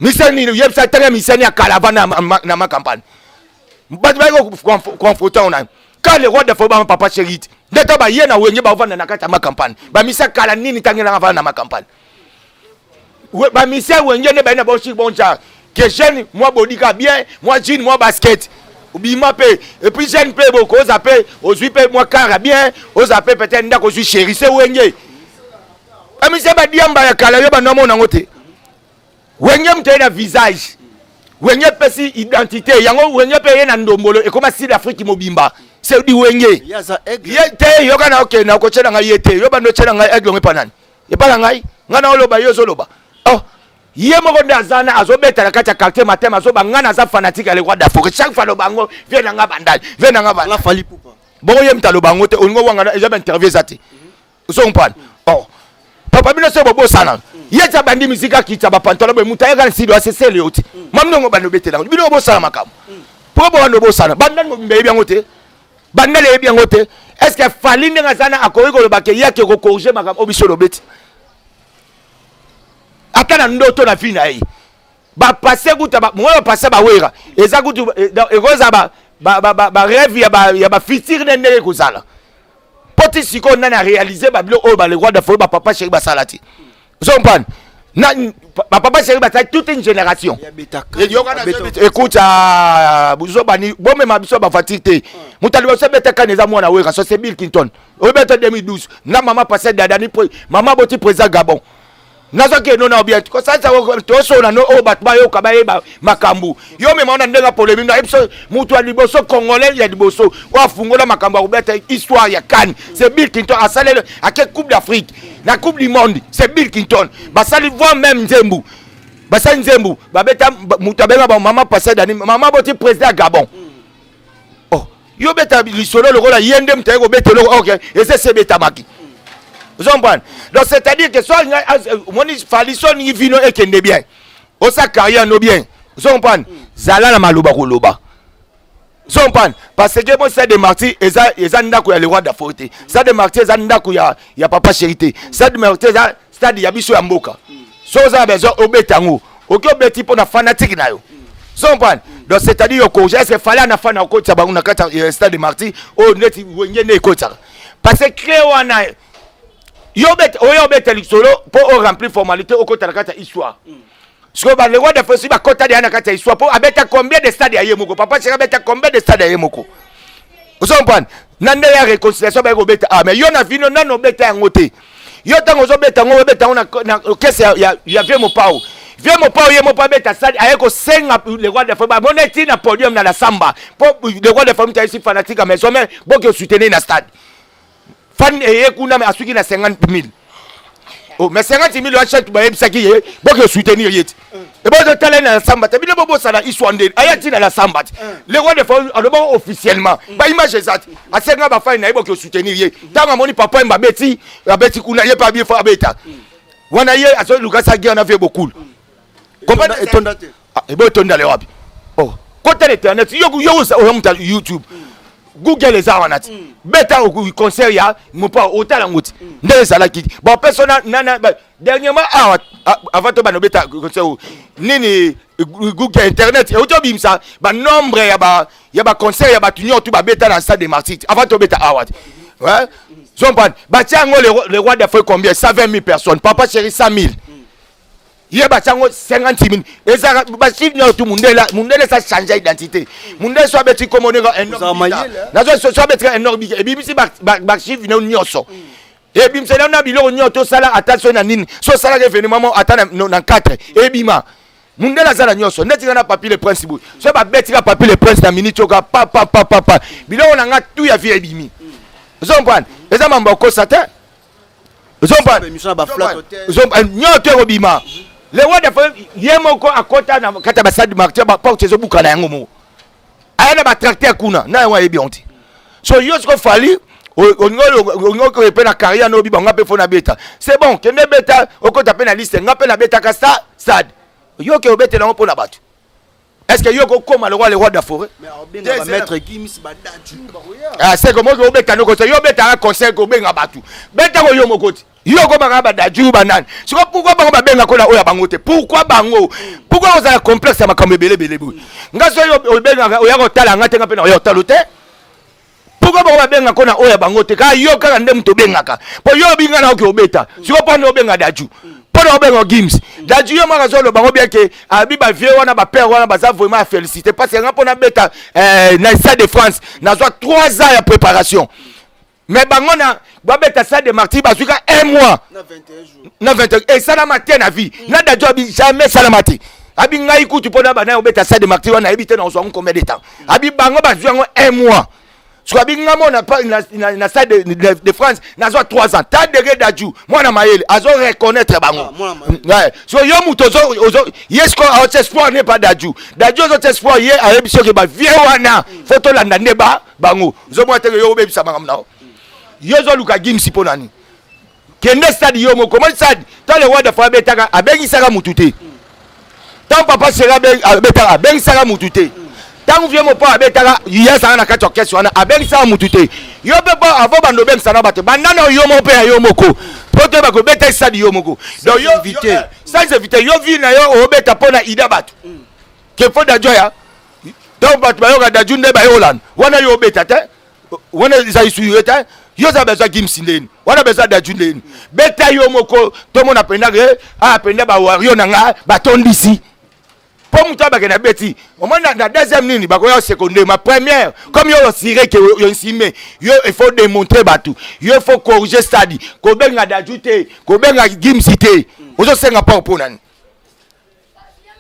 Speaker 1: mise ni yebsa tanga mise ni kala vana na ma campagne batu ba ko confronter on a quand le roi de foba papa chérit ndeta ba yena wenge ba vana na kata ma campagne ba mise kala nini tangela vana na ma campagne ba mise wenge ne ba na bo shi bonja que jeune moi bodika bien moi jean moi basket obima pe et puis jeune pe beaucoup aux appels aux pe moi car bien aux appels peut-être ndako suis chéri c'est wenge amisa ba diamba ya kala yo ba no mona ngote wenge mte na visage wenge pesi identité yango wenge pe na ndombolo et comme si l'Afrique mobimba c'est di wenge
Speaker 2: yaza aigle
Speaker 1: yete yo kana okay na ko chela nga yete yo ba no chela nga aigle ngepanani e pala ngai ngana oloba yo zoloba oh ye moko ndazana azobeta na kati ya quartier matin azoba ngana za fanatique ale roi d'Afrique chaque fois lo bango vient nga bandal vient nga bandal
Speaker 2: la fali poupa
Speaker 1: bongo ye mtalo bango te ongo wanga eza interview zati so mpana oh papa bino so bobo sana ye ta bandi musique kitsa ba pantalon be mutaye kan sido asese le oti mamno ngo bando betela bino bobo sana makam po bo ndo bobo sana banda ngo mbe bien ngote banda le bien ngote est-ce que fali ndanga sana akoyi ko lo bake yake ko corriger makam obiso lo beti atana ndoto na fina hii ba passer guta ba moi passer ba wera eza gutu egoza ba rêve ya ba futur ndenge kozala poti siko nana réaliser ba bilo o ba le roi de folie ba papa chéri ba salati zompane na ba papa chéri ba toute une génération écoute buzo bani bombe ma biso ba fatite mutali ba sebeta kaneza mwana wera so c'est Bill Clinton o beta 2012 na mama passer dadani mama boti président Gabon nazo ke no na bien ko ça to so na no o batba yo kabaye ba makambu yo me maona ndenga polemi na episode mutu a liboso congolais ya liboso wa fungola makambu ubeta histoire ya Cannes c'est Bill Clinton a salé à quelle coupe d'Afrique la coupe du monde c'est Bill Clinton ba sali voit même Nzembu ba sali Nzembu ba beta mutu abenga ba mama passé dani mama boti président Gabon oh yo beta lisolo le rola yende mtaye ko beta lo OK et c'est beta maki. Donc c'est-à-dire que soit mon falisson ni vino et kende bien. O sa carrière no bien. Zala na maluba ko loba. Son pan parce que moi Stade de Martyrs eza ndako ya le roi d'Afrique. Stade de Martyrs eza ndako ya papa Charité. Stade de Martyrs eza stade ya biso ya mboka. So za besoin obetango. Oki obeti pour na fanatique na yo. Son pan donc c'est-à-dire que est-ce fallait na fana ko tsa bangu na kata Stade de Martyrs o neti wengene ko tsa. Parce que wana yo bet lisolo pour remplir formalité au kota na kata histoire. Parce que le roi de France va côté de Anakata histoire pour abeta combien de stades à Yemoko. Papa c'est abeta combien de stades à Yemoko. Vous comprenez? Nande ya réconciliation ba obeta ah mais yo na vino na no beta ngote. Yo tango zo beta ngo beta na kese ya vie mo pao. Vie mo pao yemo pa beta stade ayeko senga le roi de France ba moneti na podium na la samba. Pour le roi de France ta ici fanatique mais sommet boko soutenir na stade. Fan ekuna mais asuki na 50,000. Oh, mais 50,000 achète ba ebisaki ye boko soutenir yeti. Et bon de talent na samba te bino bobo sala iswande ayati na la samba. Le roi de France alobo officiellement. Ba image exact. Asenga ba fa na boko soutenir ye. Tanga moni papa mba beti kuna ye pa bien fa beta. Wana ye aso lukasa gi na fait beaucoup. Comprendre etonda te. Ah, et bon etonda le wapi. Oh, côté internet yo YouTube. Google les awanati beta au concert ya mo pa otala ngoti ndele sala kiti bon persona nana dernièrement avant to ba no beta concert nini Google internet et otobi ça ba nombre ya ba concert ya ba tunyo tu ba beta na Stade de Martyrs avant to beta awat ouais zomban ba tiango le roi d'Afrique combien 120,000 personnes papa chéri 100,000 il y a 50,000 et ça va suivre tout mundela ça change d'identité mundela soit bêti comme on est un homme na soit bêti un homme et puis si ba suivre une nyoso et puis c'est là on a bilo nyoto sala attention na nini so sala revenu maman attend dans 4 et bima mundela sala nyoso neti na papier le principe so ba bêti ka papier le prince na minute ka pa bilo on a tout ya vie bimi vous comprenez et ça mamba ko sata vous comprenez nyoto bima le roi de France yemoko akota na kata ba Stade de Martyrs ba porte zo buka na yango mo ayana ba tracteur kuna na wa ebionti so yo sko fali on ko pe na carrière no bi ba ngape fona beta c'est bon que ne beta okota pe na liste ngape na beta ka stade yo ke obete na pona batu est-ce que yo ko koma le roi de la forêt
Speaker 2: mais on va mettre Gims badaju
Speaker 1: ah c'est comme ko beta no ko yo beta un conseil ko benga batu beta ko yo mokoti yo ko banga badaju banane siko pourquoi bango ba benga ko na oya bango te pourquoi vous avez complexe ma comme belé ngaso yo benga oya ko tala ngate ngape na oya talo te pourquoi bango ba benga ko na oya bango te ka yo ka ndem to benga ka po yo binga na ko beta siko pa no benga daju po no benga Gims daju yo maka zo lo bango bien que abi ba vie wana ba père wana ba za vraiment féliciter parce que ngapona beta na Stade de France na zo 3 ans ya préparation. Mais bangona babeta Stade de Martyrs bazuka 1 mois na 21 jours et ça la matin na vie na da job jamais ça la matin abi ngai kutu pona bana obeta Stade de Martyrs wana ebite na so combien de temps abi bango bazuka 1 mois soit abi ngamo na Stade de France na zo 3 ans ta de daju mwana mayele azo reconnaître bango ouais so yo mutozo yesko a espoir n'est pas daju zo espoir ye a ebiso ke ba vie wana photo la ndeba bango zo mwate yo obebisa bangamna yozo luka Gims ponani kende stade yo moko comment stade dans le roi de France betaka abengi saka mutute tant papa sera betaka abengi saka mutute tant vieux mo pa betaka yesa na kati orchestre wana abengi saka mutute yo beba avant bando bengi sana bate bandana yo mo pe yo moko pote ba ko beta stade yo moko donc yo invité sans invité yo vi na yo obeta pona ida batu ke fo da joya donc batu ba yo ga da junde ba Holland wana yo beta te wana za isuyeta yo za besoin Gims ndeni wana besoin daju ndeni beta yo moko to mona penda ke apenda ba wario nanga batondisi po muto ba ke na beti au moins na deuxième nini ba ko yo secondaire ma première comme yo siré que yo nsime yo il faut démontrer batu yo faut corriger stade ko benga daju te ko benga Gims te ozo senga pa oponani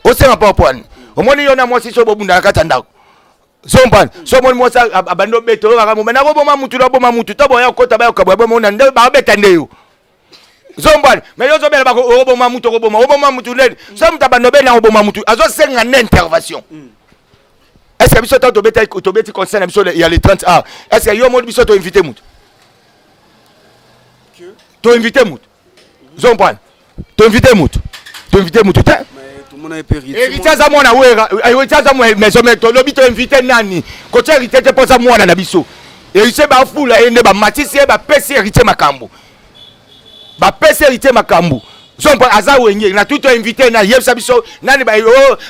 Speaker 1: o senga pa oponani au moins yo na moi si so bobunda na katanda Zomban, so mon mosa abando beto ba mo na bo ma mutu to bo ya kota ba ka bo mo na nde ba beta ndeyo. Zomban, mais yo zo bela ba ko bo ma mutu le. So mta ba no be na bo ma mutu. Azo senga na intervention. Est-ce que biso to beti concerne biso il y a les 30 ans. Est-ce que yo mo biso to inviter mutu? Que to inviter mutu. Zomban. To inviter mutu. To inviter mutu ta.
Speaker 2: le monde a hérité.
Speaker 1: Héritier za mwana wera, héritier za mwana maison mais to lobi to invité nani. Côté héritier te posa mwana na biso. Héritier ba fula ende ba matisi ba pesi héritier makambo. Ba pesi héritier makambo. Son pas aza wenge na tout invité na yebsa biso nani ba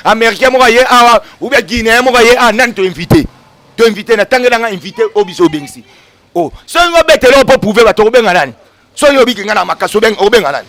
Speaker 1: américain mo ye awa ou bien guinéen mo ye nani to invité. To invité na tangela nga invité obiso bengsi. Oh, so ngo betelo po prouver ba to benga nani. So yo bikinga na makaso benga obenga nani.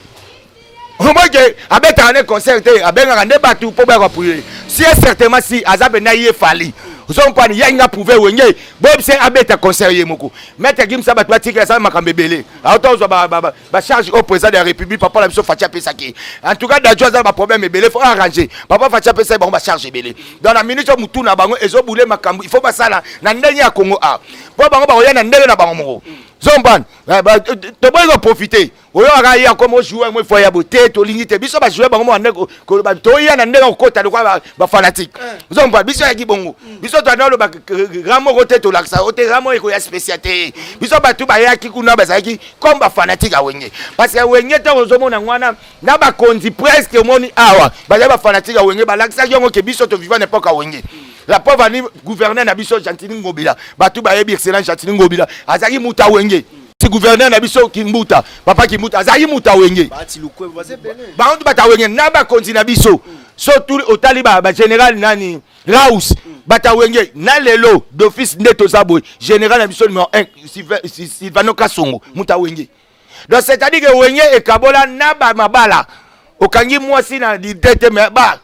Speaker 1: Omoje abeta ane concert abenga ne batu po ba appuyer. Si certainement si azabe na ye fali. Son pas ya nga prouver wenge. Bob c'est abeta concert ye moko. Maître Gim sa batwa tika sa makambebele. Auto ba charge au président de la République papa la biso fatia pesaki. En tout cas d'ajoa za ba problème ebele faut arranger. Papa fatia pesa ba charge ebele. Dans la minute mutu na bango ezo boule makambo. Il faut ba sala na ndenge ya Congo a. Po bango ba ya na ndenge na bango moko. Zomban, to boy go profiter. Oyo aga ya comme jouer moi foya beauté to lignité biso ba jouer bango ande ko ba to ya na ndenge ko ta ba fanatique. Zomban biso ya kibongo. Biso to na lo ba ramo ko te to laksa o te ramo ko ya spécialité. Biso ba tu ba ya kikuna ba zaki comme ba fanatique a wenge. Parce que wenge te ozomo na ngwana na ba konzi presque moni awa. Ba ya ba fanatique a wenge ba laksa yongo ke biso to vivant n'importe ka wenge. La pauvre ani gouverneur na biso Chantini Ngobila. Batu ba yebi excellent Chantini Ngobila. Azaki muta wenge. Si gouverneur na biso Kimbuta, papa Kimbuta, azaki muta wenge.
Speaker 2: Bati lukwe baze bele.
Speaker 1: Ba on bata wenge na ba konti na biso. Surtout au taliba ba général nani Raus. Bata wenge na lelo d'office Neto Zabwe, général na biso numéro 1 Sylvano Kasongo, muta wenge. Donc c'est-à-dire que wenge e kabola na ba mabala. Okangi mwasi na di tete me ba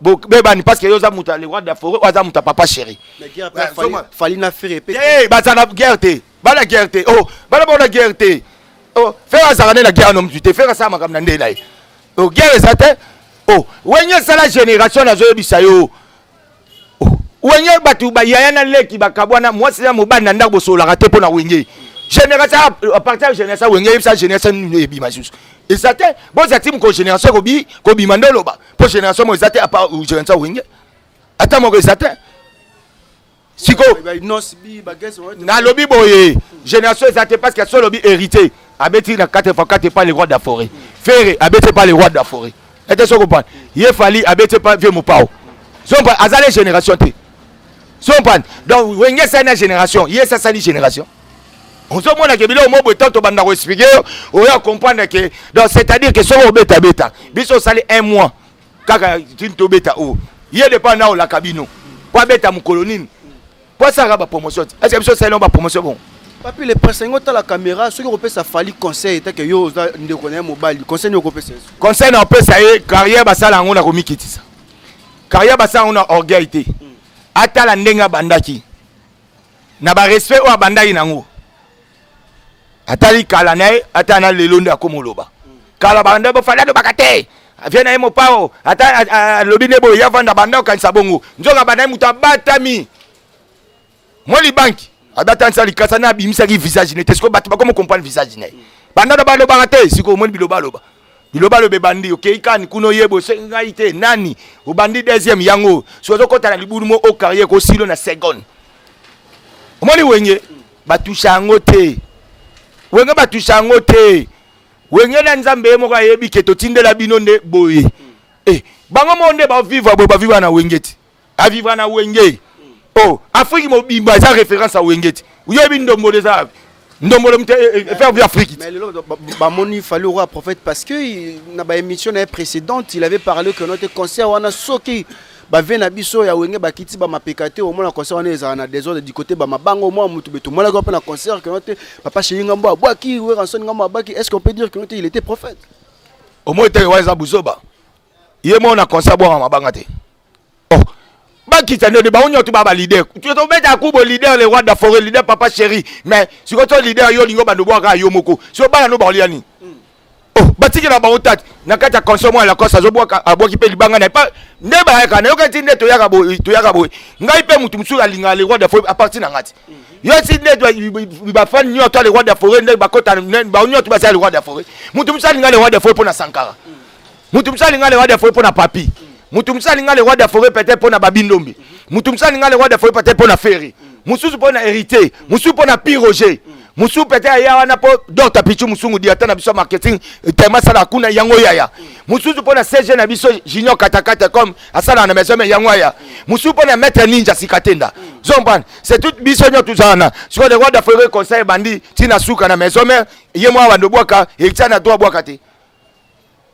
Speaker 1: Bebani parce que yoza muta le roi de la forêt oza muta papa chéri.
Speaker 2: La guerre fallait na faire répéter.
Speaker 1: Eh bazana guerre te. Bala guerre te. Oh, bala bona guerre te. Oh, faire azarane la guerre non tu te faire ça makam na ndela. Oh, guerre ça te. Oh, wenye sala génération na zo yebisa yo. Oh, wenye batu ba yaya leki bakabwana mwasi ya mobana ndako bosola rate pona wenye. Génération à partir de génération wenye yebisa génération yebi masus. Et ça te bon ça team ko génération ko bi mandolo ba pour génération mo ça te à part génération wenge attends mo ça te siko
Speaker 2: non sibi bagesse
Speaker 1: na lobi boye génération ça te parce que so lobi hérité abeti na 4x4 pas les rois de la forêt faire abeti pas les rois de la forêt était so comprendre il fallait abeti pas vieux mo pao son pas azale génération te son pas donc wenge c'est une génération il ça sali génération. On se demande que bilo mo botant to banda ko expliquer o ya comprendre que donc c'est-à-dire que so beta beta biso sali 1 mois kaka tinto beta o yé dépend na o la cabino pour beta mu colonine pour ça ba promotion est-ce que biso c'est non ba promotion bon
Speaker 2: papi le pressengo ta la caméra ce que ça fallait conseil ta que yo ndeko connaît mobile conseil no ko pesa
Speaker 1: conseil na pesa ye carrière ba sala ngona ko mikitisa carrière ba sala on a orgueillité ata la ndenga bandaki na ba respect o bandaki nango atali kala nae atana lelo nda komoloba kala banda bo fala do bakate viena emo pao ata lobine bo ya vanda banda kanisa bongo njonga banda muta batami moli banki abata nsali kasa na bimisa ki visage ne tesko batba comme comprendre visage ne banda do balo bakate siko moni biloba lobe bandi okay kan kuno yebo sengaite nani o bandi deuxième yango sozo kota na libulu mo o carrière ko silo na seconde moni wenye batusha ngote wenge batusha ngote wenge na nzambe mo ka yebi ke to tindela bino nde boye bango monde ba vivre na wengeti a vivre na wenge oh Afrique mo bimba za référence à wengeti uyebi ndombo de ça ndombo le faire vivre Afrique
Speaker 2: mais le ba moni fallait roi prophète parce que na ba émission précédente il avait parlé que notre concert wana soki ba vena biso ya wenge ba kiti ba mapekate au moins concert on est na désordre du côté ba mabango moi mutu beto moi la ko na concert que notre papa chéri ngambo abaki we ranson ngambo abaki est-ce qu'on peut dire que notre il était prophète
Speaker 1: au moins te waza buzoba yemo na concert bo mabanga te oh ba kitane de ba onyo to ba leader tu to beta kubo leader le roi de la forêt leader papa chéri mais si ko to leader yo lingo ba no bo ka yo moko so ba na no ba liani oh batiki na ba otat na kata consomme la kosa zo boka aboki pe libanga na pas ne ba ya kana yo kati ne to yaka bo ngai pe mutu musu alinga le roi de la forêt à partir na ngati yo si ne ba fan nyo to le roi de la forêt ne ba kota ba onyo to ba sa le roi de la forêt mutu musu alinga le roi de la forêt pour na Sankara mutu musu alinga le roi de la forêt pour na Papi mutu musu alinga le roi de la forêt peut-être pour na Babindombi mutu musu alinga le roi de la forêt peut-être pour na Ferry musu pour na Hérité musu pour na Piroger musu peut-être ya wana po docteur Pichu musungu directeur na biso marketing tema sala kuna yango yaya musu po na CG na biso junior katakata comme asala na maison mais yango yaya musu po na maître ninja sikatenda zomban c'est tout biso nyo tuzana sur le roi d'Afrique conseil bandi tina suka na maison mais yemwa bando boka ekitana to boka te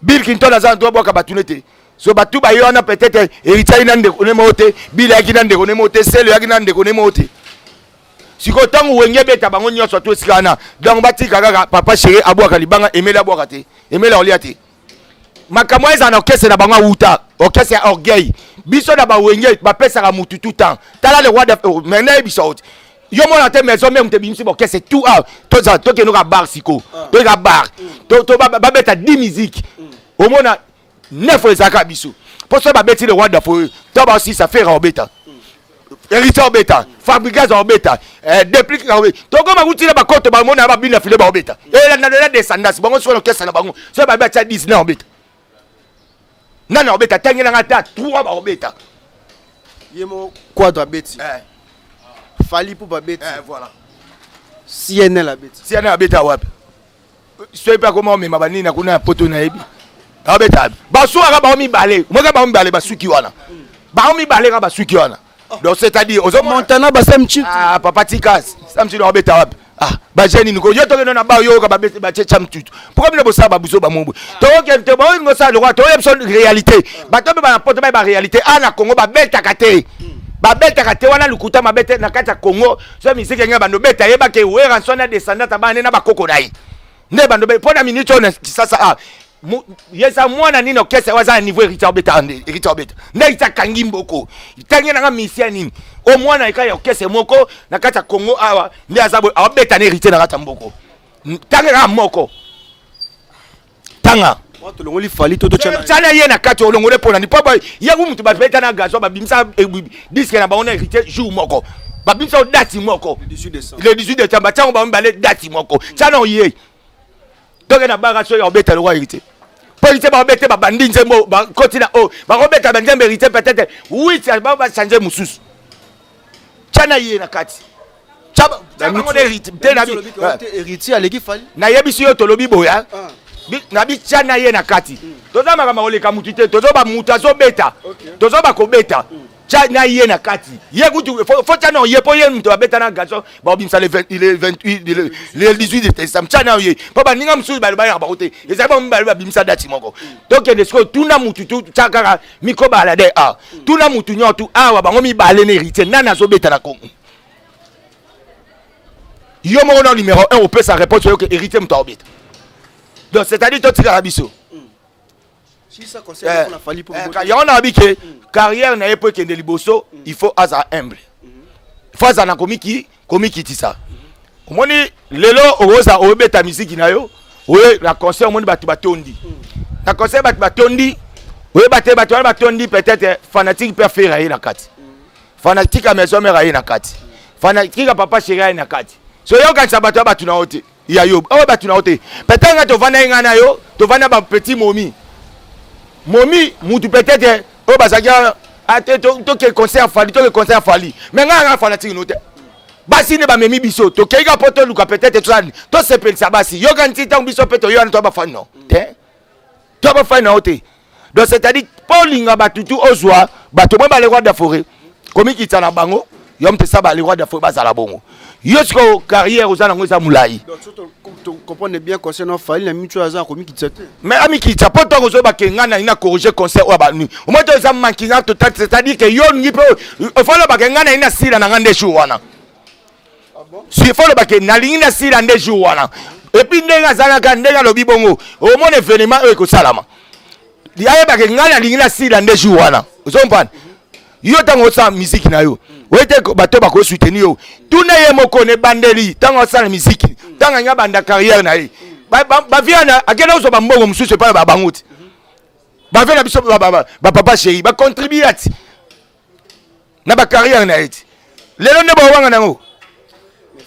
Speaker 1: Bill Clinton azan to boka batunete so batu ba yona peut-être héritier nande konemo te Bill yakinande konemo te sel yakinande konemo te siko tangu wenge beta bango nyonso to sikana donc batika kaka papa chéri abwaka libanga emela abwaka te emela olia te makambo eza na orchestre na bango uta orchestre ya orgueil biso na ba wenge ba pesa ka mutu tout temps tala le roi de maintenant biso yo mona te maison même te bimsi orchestre tout a to za to ke no ka bar siko to ka bar to ba beta 10 musique au mona 9 ezaka biso pour ça ba beti le roi de feu to ba aussi ça fait robeta héritier beta fabricage en beta déplique en beta to ko makuti na bakoto ba mona ba bina file ba beta et la descendance bango sur l'orchestre na bango so ba beta 10 na beta nana beta tangi na ngata 3 ba beta
Speaker 2: yemo quadra beti fali pour ba beti
Speaker 1: voilà
Speaker 2: CNN la beti
Speaker 1: CNN beta wapi so pas comment mais mabani na kuna poto na ebi beta ba so aka ba mi balé mo ka ba mi balé ba suki wana ba mi balé ka ba suki wana. Donc c'est-à-dire aux
Speaker 2: Montana basamchi
Speaker 1: papa tikas samchi no beta wapi ba jeni niko yo to na ba yo ka ba beta ba chamtu pourquoi ne bossa ba buso ba mombo to ke te bo ngo sa le roi to yem son réalité ba to ba porte ba réalité ana Congo ba beta kate ba beta kate wana lukuta ma beta na kata Congo so mi sike nga ba no beta yeba ke we ranson na descendant ba ne na ba kokonai ne ba no be pona minute on sasa yesa mwana nino kese waza niveau héritier beta nde itakangi mboko itangi na misia nini o mwana ikaya kese moko na kata Congo awa ndi azabo abeta na héritier na kata mboko tanga moko tanga
Speaker 2: wato longoli fali toto
Speaker 1: chana ye na kati olongole pona ni papa yangu mtu ba beta na gazo ba bimsa disque na ba on héritier jour moko ba bimsa date moko le 18 décembre chango ba mbale date moko chana oye donc na ba gaso ya beta le roi héritier policier ba bete ba bandi nzembo ba continue ba robeta ba nzembe héritier peut-être oui ça va changer mususu chana ye na kati chaba ngo héritier na bi
Speaker 2: héritier aleki fali
Speaker 1: na yebisi yo tolobi boya na bi chana ye na kati toza makama oleka mutu te tozo ba mutu azo beta tozo ba ko beta chana ye na kati ye kutu faut chana ye po ye mutu ba beta na gaso ba bimsa le 28 le 18 décembre chana ye po ba ninga musu ba ba kote eza ba ba bimsa dati moko donc de ce que tuna mutu tu chakara miko bala de tuna mutu nyotu awa bango mi balé ne héritier nana zo beta na Congo yo mo no numéro 1 on peut sa réponse que héritier mutu beta donc c'est-à-dire toi tu as biso
Speaker 2: si ça concerne on a fallu pour
Speaker 1: y on a habité carrière na époque de liboso il faut aza humble il faut aza na komiki tisa omoni lelo oza obeta musique na yo oye la concert omoni batu batondi na concert batu batondi oye batu batondi peut-être fanatique peut faire na kati fanatique à maison mère na kati fanatique à papa chéri na kati so yo quand ça batu na hote ya yo batu na hote peut-être to vana ngana yo to vana ba petit momi mutu peut-être o bazaga ate to ke concert fali mais nga fanatique note basi ne ba memi biso to ke ga poto luka peut-être to se pensa basi yo ganti tangu biso peto yo na to ba fan no to ba fan no te donc c'est-à-dire Paulinga batutu ozwa bato mo ba le roi de forêt komi kitana bango yo mpesa ba le roi de forêt bazala bongo yosko carrière ozana ngoza mulai
Speaker 2: donc comprenez bien concernant fali na mitu aza komi kitete
Speaker 1: mais ami kitsa poto ozo ba kenga na ina corriger concert wa ba nu o moto za mankinga total c'est-à-dire que yo ngi pe o falo ba kenga na ina sila na ngande jour wana si falo ba kenga na linga sila nde jour wana et puis ndenga zana ka ndenga lobi bongo o mone événement e ko salama ya ba kenga na linga sila nde jour wana ozo mpana yo tango sa musique na yo wete bato ba ko soutenir yo tuna ye moko ne bandeli tango sa musique tanga nya banda carrière na ye ba viana akena ozo ba mbongo mususu pa ba banguti ba vena biso ba papa chéri ba contribuer ati na ba carrière na eti lelo ne ba wanga nango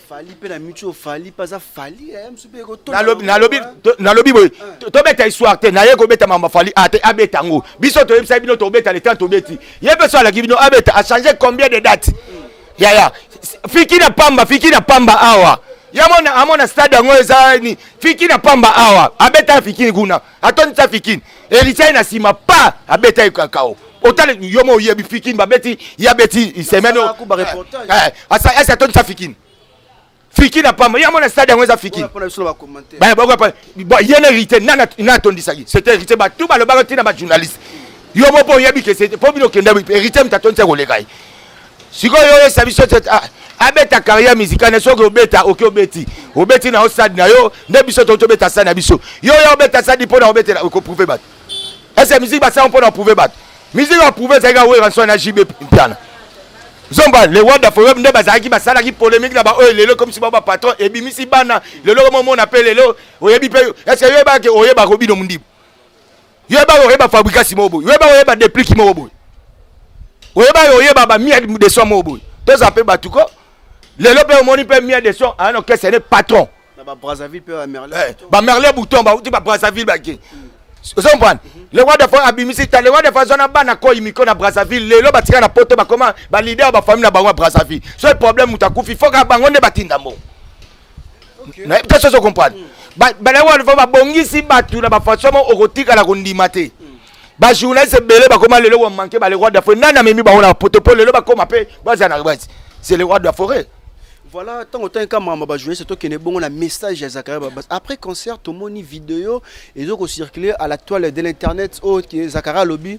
Speaker 2: fali pe na mitu fali pas za fali msupe ko to
Speaker 1: na lobi boy to beta histoire te na ye ko beta mamba fali ate abeta ngo biso to yebisa bino to beta le temps to beti ye pe so la kibino abeta a changer combien de dates ya fiki na pamba awa Yamona amona stade ngo ezani Fikini apamba awa abeta Fikini kuna atoni ta Fikini héritier na sima pa abeta kakao otale yomo yebi Fikini babeti yabeti semeno asa atoni ta Fikini Fikini apamba yamona stade ngo eza Fikini ba ba yene héritier na tondisaki c'était héritier ba tout ba le bagoti na ba journaliste yomo po yebi que c'était po bino kenda héritier mtatonzi kolekai siko yo sabiso abeta carrière musicale soko obeta obeti na stade na yo nde biso to beta stade na biso yo obeta stade pour na obeta ko prouver bat est-ce musique ba ça on peut na prouver bat musique on prouver ça ga we ranson na JB piano zomba le word of web nde bazaki basala ki polémique na ba lelo comme si ba patron et bimisi bana lelo moment on appelle lelo oyebi pe est-ce que yo ba ke oyeba ko bino mundibu yo ba oyeba fabrication mobo yo ba oyeba déplique mobo oyeba ba mia de son mobo to ça peut batuko lelo pe omoni pe mia de son ano que c'est le patron
Speaker 2: ba Brazzaville pe ba Merlin
Speaker 1: ba Merlin bouton ba uti ba Brazzaville ba ki vous comprenez le roi de fois abimisi ta le roi de fois zona bana ko imiko na Brazzaville lelo batika na poto ba comment ba leader ba famille na bango Brazzaville so le problème mutakufi faut ka bango ne batinda mo na qu'est-ce que vous comprenez ba le roi de fois ba bongisi batu na ba façon okotika la kondima te ba journaliste belé ba comment lelo manquer ba le roi de fois nana memi ba ona poto po lelo ba koma pe ba za na ribati c'est le roi de la forêt.
Speaker 2: Voilà, tant autant que maman va jouer, c'est toi qui est bon, on a message à Zakaria. Après concert, tout le monde vidéo et donc circuler à la toile de l'internet, qui est Zakaria Lobby,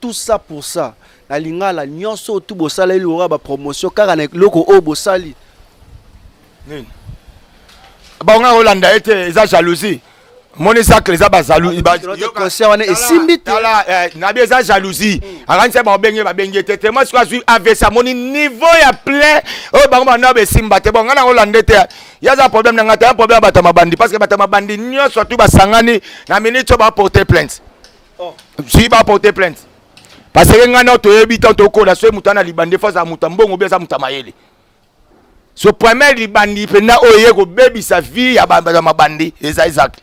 Speaker 2: tout ça pour ça. La ligne, la nyonso, tout beau ça, il aura ma promotion car avec loco au beau sali.
Speaker 1: Bon, on a Hollande était jalousie. Mon sac les abas jalousie
Speaker 2: concert on est simbite
Speaker 1: là na bien jalousie arrange ba bengi tete moi je avec ça mon niveau ya plein oh bango na be simba te bon ngana Hollande te ya za problème na ngata problème bata mabandi parce que bata mabandi nyo surtout ba sangani na minute ba porter plainte si ba porter plainte parce que ngana to yebi tanto ko la so mutana libande fa za mutambongo bien za mutamayele so premier libandi pena oye ko baby sa vie ya ba mabandi exact.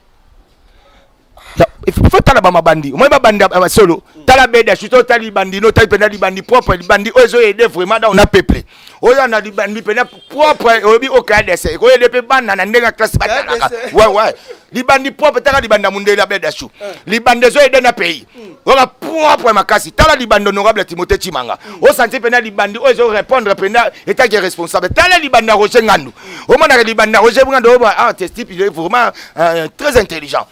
Speaker 1: Il faut tala ba mabandi moi ba bandi solo tala beda chuto tali bandi no tali pena libandi propre libandi ozo aider vraiment dans on a peuplé oyo na libandi pena propre obi o KDC ko yede pe bana na ndenga classe batala ouais libandi propre tala libandi mundela beda chou libandi zo aider na pays ola propre makasi tala libandi honorable Timothée Chimanga o santi pena libandi ozo répondre pena état qui est responsable tala libandi Roger Ngandu o mona libandi Roger Ngandu ah ce type il est vraiment très intelligent.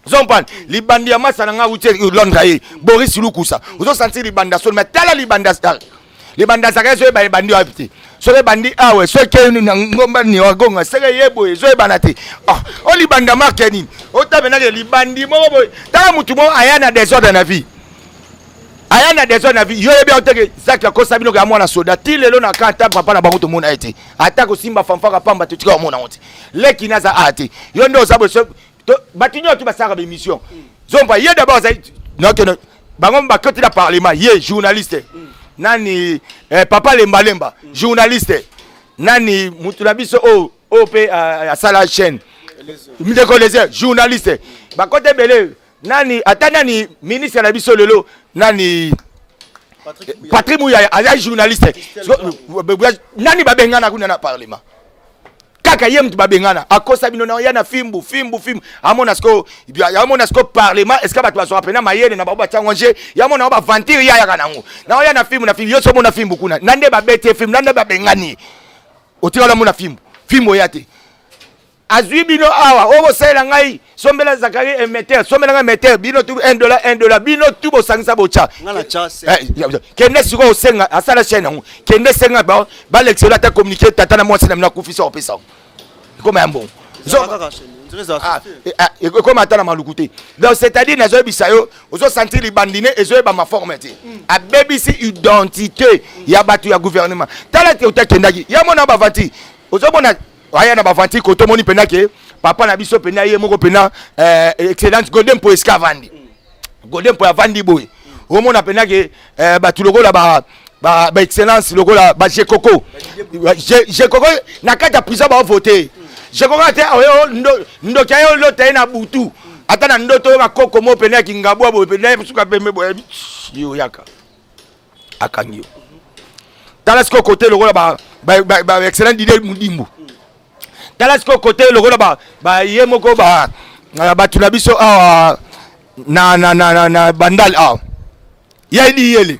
Speaker 1: Zompan libandi ya masa nga wuche Londres ye Boris Lukusa uzo sentir libanda so mais tala libanda zaka zo ba bandi apiti so le bandi awe so ke ni ngomba ni wagonga sege yebo zo banati o libanda marketing o tabe na libandi mo tala mutu mo ayana désordre na vie ayana désordre na vie yo yebe oteke zaka ko sabino ka mwana soda tilelo na kanta papa na bango to mona ete atako simba fanfaka pamba tutika mona onti leki naza ate yo ndo zabo batinyo tu basaka ba émission zomba yé d'abord ça non que bango ba côté la parlement yé journaliste nani papa lemba journaliste nani mutula biso o pe à sala chaîne mideko les journaliste ba côté belé nani atana ni ministre na biso lelo nani Patrick Mouya a journaliste nani ba bengana kuna na parlement kaka yem tu babengana akosa bino na yana fimbu amona sko parlement est-ce que ba tu va apena mayele na ba tanganje yamona ba vantir ya kanango na yana fimbu yo so mona fimbu kuna nande ba bete fimbu nande ba bengani otira la mona fimbu yate azwi bino awa obo sela ngai sombela Zakaria emeter sombela ngai meter bino tu $1 bino tu bo sangisa bocha
Speaker 2: ngala chance
Speaker 1: kende siko osenga asala chaîne ngo kende senga ba l'excellent ta communiquer tata na moi na kufisa opesa comme un bon comme atana malukute donc c'est-à-dire nazo bisayo ozo sentir libandine ezo ba ma forme te a BBC identité ya batu ya gouvernement tala te otakendaki ya mona ba vanti ozo bona aya na ba vanti ko to moni penake papa na biso pena ye moko pena excellence golden po escavandi golden po avandi boy o mona penake batu lokola ba excellence lokola ba jekoko na kata prison ba voter jekoko ate ndo kayo lo te na butu atana ndoto ba koko mo penake ngabwa bo penake suka pembe bo yo yaka akangio tala sko côté lokola ba excellent idée mudimbu Talasco côté le rôle ba yemoko ba batuna biso na bandal yaidi yele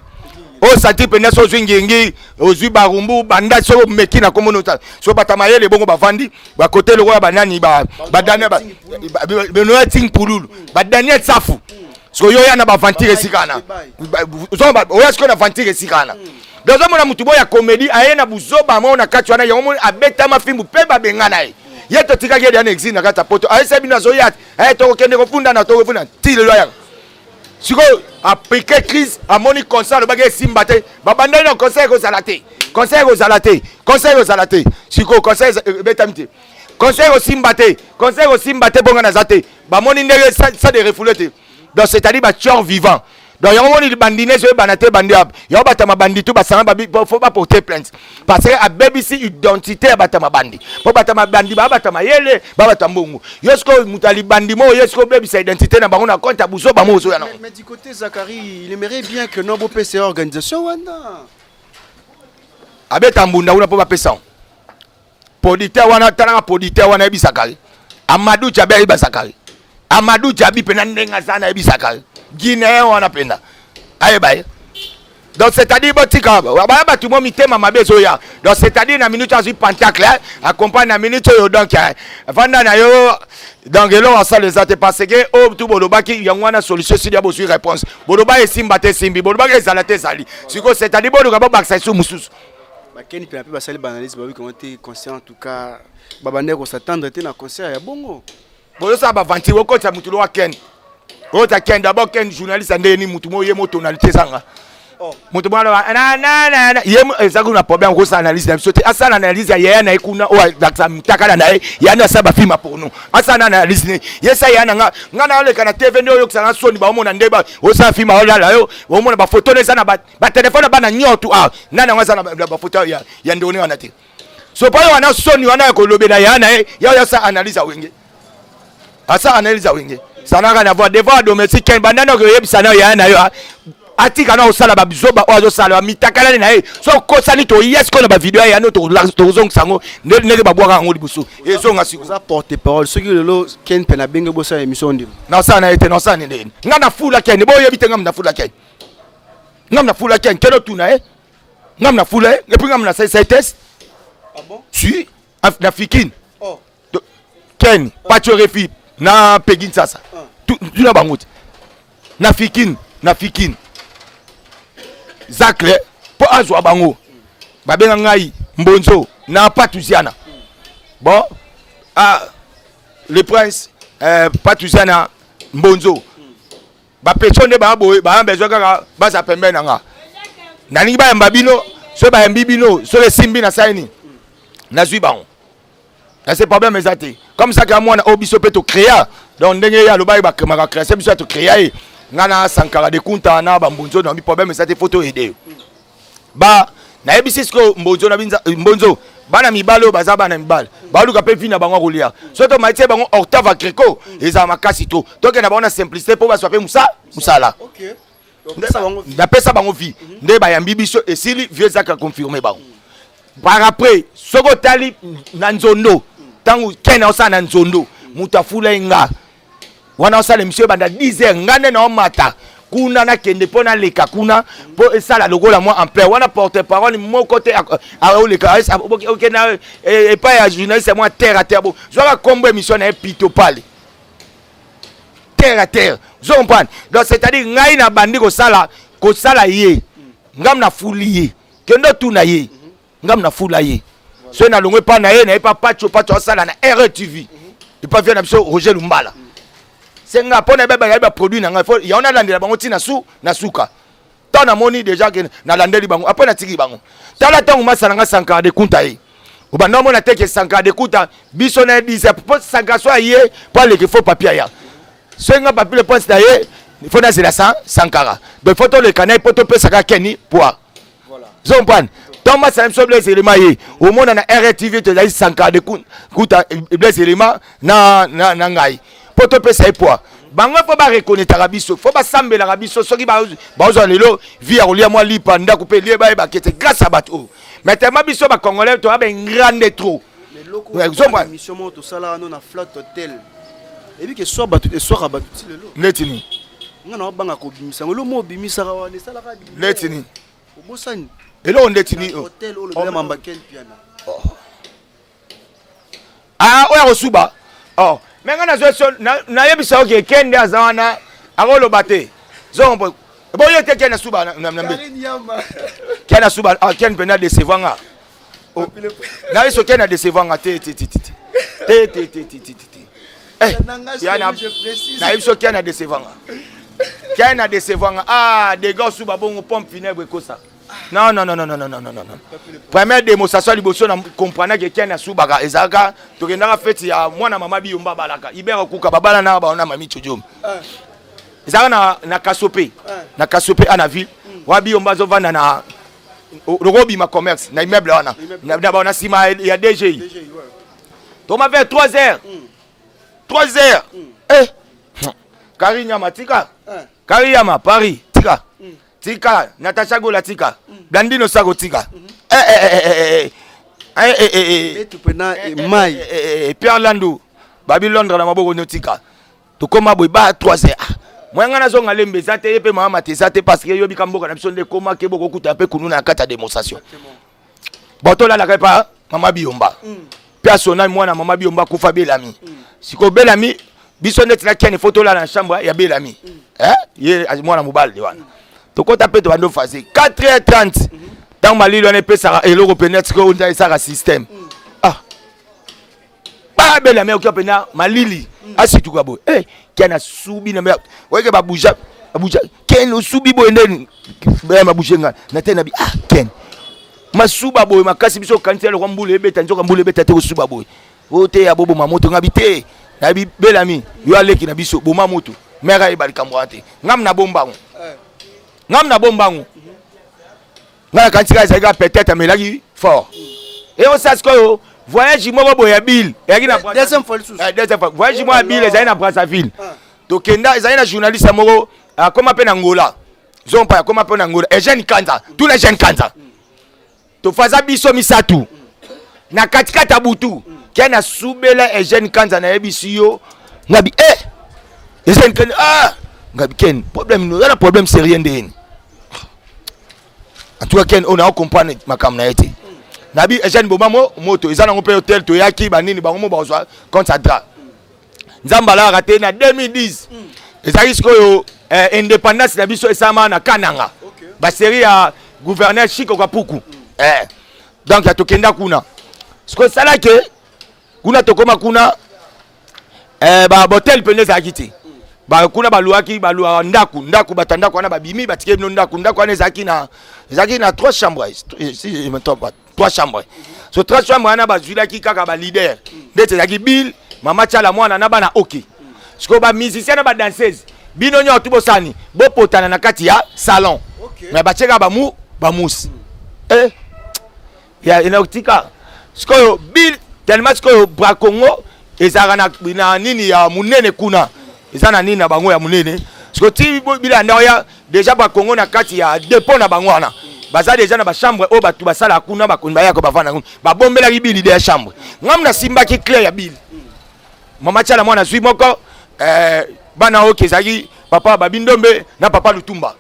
Speaker 1: o sati pena so zwingi ozwi barumbu banda so meki na komono so batamayele bongo bavandi ba côté le rôle banani ba dania ba benoa ting pululu ba dania tsafu so yo yana ba vantire sikana so ba oya sko na vantire sikana dans un mutu boya comédie ayena buzoba mona kati wana yango abeta mafimbu pe babengana ye yeto tika ke dia exine na kata poto ayese bina zo yat to kende ko funda na to ko funda ti le loya siko appliquer crise a moni concert bagay simbate babanda na conseil ko salate siko conseil betamite conseil ko simbate bonga na zate ba moni ndenge ça de refoulete donc c'est-à-dire ba tueur vivant. Donc, il y a un moment où les bandits sont bandits. Il y a un bandit tout il faut pas porter plainte. Parce que la BBC identité à batama bandi. Pour batama bandi, batama yele, batama bongo. Yosko mutali bandi mo, yosko baby sa identité na bango compte à buso ba mo so ya.
Speaker 2: Mais du côté Zakari, il aimerait bien que nos PC organisation wana.
Speaker 1: Abeta mbunda una po ba pesa. Podite wana tana podite wana ebisakari. Amadou Djabi ebisakari. Amadou Djabi pena ndenga sana ebisakari. Guinéen wana penda aye baye donc c'est-à-dire botika ba ba tout mo mitema mabezo ya donc c'est-à-dire na minute azui pentacle accompagne na minute yo donc vanda na yo donc elo asa les até parce que o tout bolobaki yangwana solution si dia bo réponse boloba esimba te simbi boloba ezalate sali siko c'est-à-dire boloka ba baksa sou mususu
Speaker 2: ba keni pe ba sali banalise ba comment tu conscient en tout cas ba bandeko s'attendre te na concert ya bongo
Speaker 1: bolo sa ba vanti wo ko ta mutulo wa ken Ota ken d'abord ken journaliste ndeni mutu mo yemo tonalité sanga. Mutu bwana na yemo ezaku na problème ko sa analyse na sote asa na analyse ya na ikuna o daksa mtakala na ya na saba film pour nous. Asa na analyse ni yesa ya na nga na le kana TV ndo yo kusanga soni ba omona ndeba o sa film o la yo o mona ba photo ne sana ba téléphone ba na nyotu nana ngasa na ba photo ya ndoni wana te. So pa yo wana soni wana ko lobe na ya na ya sa analyse wenge. Asa analyse wenge. Ça n'a rien à voir. Devant domestique, quand bandana que ça n'a rien à voir. Atika na osala ba bizoba ozo sala mitakala na e. So ko sani to yes ko na ba video ya no to zong sango ne ba bwaka ngoli busu. Ezo ngasi ko
Speaker 2: za porte parole. Ce qui le ken pena benga bosa émission ndi.
Speaker 1: Na ça na été na ça ni ndeni. Ngana fula ken bo yebite ngam na fula ken. Ngam na fula ken kelo tuna e. Ngam na fula e puis ngam na sai test.
Speaker 2: Ah bon?
Speaker 1: Si na fikin.
Speaker 2: Oh.
Speaker 1: Ken pacho refi na pegin sasa. Tu na bangout. Na fikin Zakle po azwa bango. Babenga ngai Mbonzo na Patuziana. Bon le prince Patuziana Mbonzo. Ba pechonde ba boy ba bezo kaka ba sa pembe na nga. Nani ba mbabino so ba mbibino so le simbi na saini. Na zui bango. Na c'est problème ezate. Comme ça que moi na obiso peto créer. Donc ndenge ya loba ba créer c'est biso to créer. Ngana Sankara de Kunta na ba Mbonzo na bi problème ezate photo aider. Ba na ebisisko Mbonzo na binza Mbonzo bana mibalo bazaba na mibal. Ba luka pe vina bango rolia. Soto maite bango Octave Greco eza makasi to. Donc na bango simplicité pour ba sope musala.
Speaker 2: OK. Ça bango.
Speaker 1: D'après ça bango vie. Nde ba yambi biso et sili vieux zaka confirmer bango. Par après soko tali na nzondo tangu kena osa na nzondo mutafula inga wana osa le monsieur banda 10h ngane na omata kuna na kende pona leka kuna po esala lokola moi en plein wana porte parole mon côté a oleka OK na et pas ya journaliste moi terre à terre bo zoka kombo émission na pito pale terre à terre zo comprendre donc c'est-à-dire ngai na bandi ko sala ye ngam na fuli kendo tuna ye ngam na fula ye so na longwe pa na ye na pas pacho sala na RTV il pas vient na biso Roger Lumbala c'est nga pona beba ya ba produit na nga il y en a landela bango tina na suka tant na moni déjà que na landeli bango après na tiki bango tala tangu masala nga Sankara de Kunta ye obanda mona teke Sankara de Kunta biso na 10 pour Sankara so ye pas le faux papier ya so nga papier le poste na ye il faut na c'est la Sankara donc photo le canal poto pe saka keni poa voilà zompane Thomas Sam Sobles élément au monde na RTV te dai Sankara de Kunta blesse élément na ngai poto pe sai poa bango faut ba reconnaître rabiso faut ba sambela rabiso soki ba ozo lelo via olia moi lipa ndako pe lie ba kete grâce à bato maintenant biso ba congolais to ba grande trop
Speaker 2: mission moto sala non na flat hotel. Et puis que soit battu et soit rabattu le lot.
Speaker 1: Netini.
Speaker 2: Ngana banga ko bimisa ngolo mo bimisa rawa ne sala ka.
Speaker 1: Netini.
Speaker 2: Obosani.
Speaker 1: Et là on netini.
Speaker 2: Hotel o le mamba quel piano.
Speaker 1: Ah oya kosuba. Oh, mais ngana zo na yebisa oke kende azawana akolo bate. Zombo. Bon yo te kena suba na mbe. Kena suba ken pena décevanga. Na yeso kena décevanga te. Eh, na yeso kena décevanga. Kena décevanga. Ah, des gars suba bongo pompe funèbre kosa. Non. Première démonstration liboso na comprendre que kena suba ezaka to kendaka feti ya mwana mama biyomba balaka. Ibera kuka babala na ba ona mami chojom. Ezaka na kasope. Na kasope ana ville. Wa biyomba zo vanda na robi ma commerce na immeuble wana. Na ba na sima ya DG. To ma vers 3h. 3h. Eh. Karinya matika. Kariyama Paris tika. Tika Natacha Gola tika. Blandino Sago tika.
Speaker 2: Tu pena mai
Speaker 1: Pierre Landou. Babylone na maboko notika. To koma boy ba 3h. Moi nga zonga lembe zate epe mama tezate parce que yobi kamboka na biso nde koma ke boko kuta pe kununa na kata démonstration. Botola la kepa mama Biyomba. Personnel moi na mama Biyomba kufa Belami. Siko Belami biso net na kene photo la na chambre ya Belami. Ye moi na mobile de wana. To kota pe to bando fazer 4h30. Dans malilo ne pesa eloko penetre ko nda isa système. Ba Belami okopena malili. Asituka boy. Kena subi na weke babuja ken subi boy ndeni ba mabujenga na tena bi ken masuba boy makasi biso kantia le kwambule ebeta nzoka mbule ebeta te suba boy ote ya bobo mamoto ngabi te na bi Belami yo aleki na biso bo mamoto mera ebali kamwate ngam na bombango ngana kantika za peut-être melaki fort et on sait que voyage moi boy ya bill
Speaker 2: deuxième fois
Speaker 1: voyage moi bill ezali na Brazzaville to kenda ezali na journaliste moko comment pe na Angola zompa comment pe na Angola Eugène Kanza tous les jeunes Kanza to faza biso misatu na katikata butu kena subela Eugène Kanza na ebisiyo ngabi Eugène Kanza ngabi ken problème no la problème c'est rien de en tout cas ken on a comprendre makam na été nabi Eugène Bomamo moto ezana ngope hotel to yaki banini bango bazwa contrat nzambala raté na 2010 ezali sikoyo indépendance na biso esama na Kananga ba série ya gouverneur Chiko Kapuku donc ya tokenda kuna siko sala ke kuna tokoma kuna ba hotel peneza akiti ba kuna baluaki balua ndaku batandako wana babimi batike no ndaku wana ezaki na 3 chambres si je me trompe pas 3 chambres so 3 chambres wana bazulaki kaka ba leader ndete ezaki Bill mama Chala mwana na bana OK siko ba musicien na ba danseuse bino nyo tubosani bo potana na kati ya salon mais ba cheka ba mousse ya inotika siko Bill tellement siko bra Congo ezaka na nini ya munene kuna ezana nini na bango ya munene siko ti bila ndoya déjà ba Congo na kati ya dépôt na bango wana baza déjà na ba chambre o batu basala kuna ba kunba yako bavana kuna ba bombela Bill de chambre ngamna simba ki clé ya Bill mama Chala mwana zui moko bana OK ezaki papa Babindombe na papa Lutumba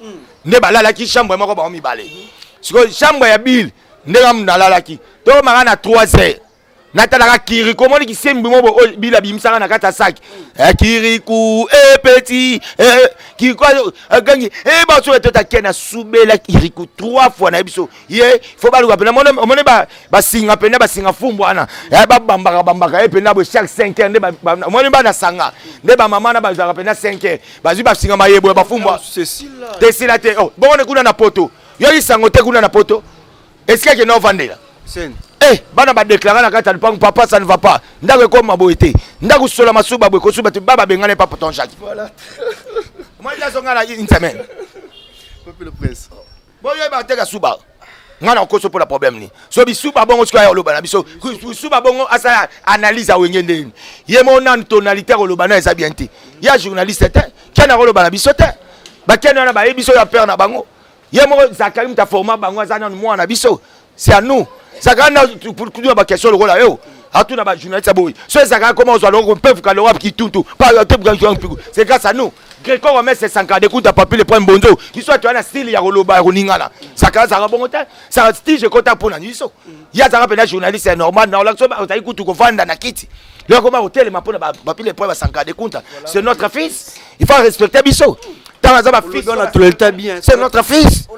Speaker 1: nde balala ki chambre moko ba mibale siko chambre ya Bill nde ngamna lalaki to maka na 3h natalaka Kirikou moni ki sembi mo Bill abimsaka na kata sac Kirikou petit Kirikou gangi ba so etota kena subela Kirikou 3 fois na biso ye faut baluka pena moni ba singa pena ba singa fumbu ana ba bambaka pena bo chaque 5h nde moni ba na sanga nde ba mama na ba zaka pena 5h bazu ba singa mayebo ba fumbu Cécile te bon on kuna na poto yo isango te kuna na poto est-ce que no vandela
Speaker 2: sen
Speaker 1: bana ba déclarer na kata lupango papa ça ne va pas ndako ko maboité ndako sola masuba bwe ko suba te baba bengane papa ton Jacques voilà moi ya zonga na une semaine
Speaker 2: peuple presse
Speaker 1: boyo ba teka suba ngana ko so pour la problème ni so bi suba bongo siko ya loba na biso suba bongo asa analyse a wenge ndeni ye mo na tonalité ko loba na eza bien te ya journaliste te kana ko loba na biso te ba kena na ba e biso ya père na bango ye mo Zakarim ta format bango asa na mwana biso c'est à nous Zakana pour ba question le rôle yo à tout d'abord journaliste aboui so ezaka comment on alors on peut faire le rap qui tout pas c'est grâce à nous Gréco remet ses 5 d'écoute à papier le point bonzo qui soit tu as un style ya roloba roningana ça quand ça bon temps ça style je compte pour na niso ya ça rappelle journaliste c'est normal na la so ba écoute ko vanda na kiti le comment hôtel ma pour na papier le point 5 d'écoute c'est notre fils il faut respecter biso tant ça ba fils
Speaker 2: on a tout le temps bien
Speaker 1: c'est notre fils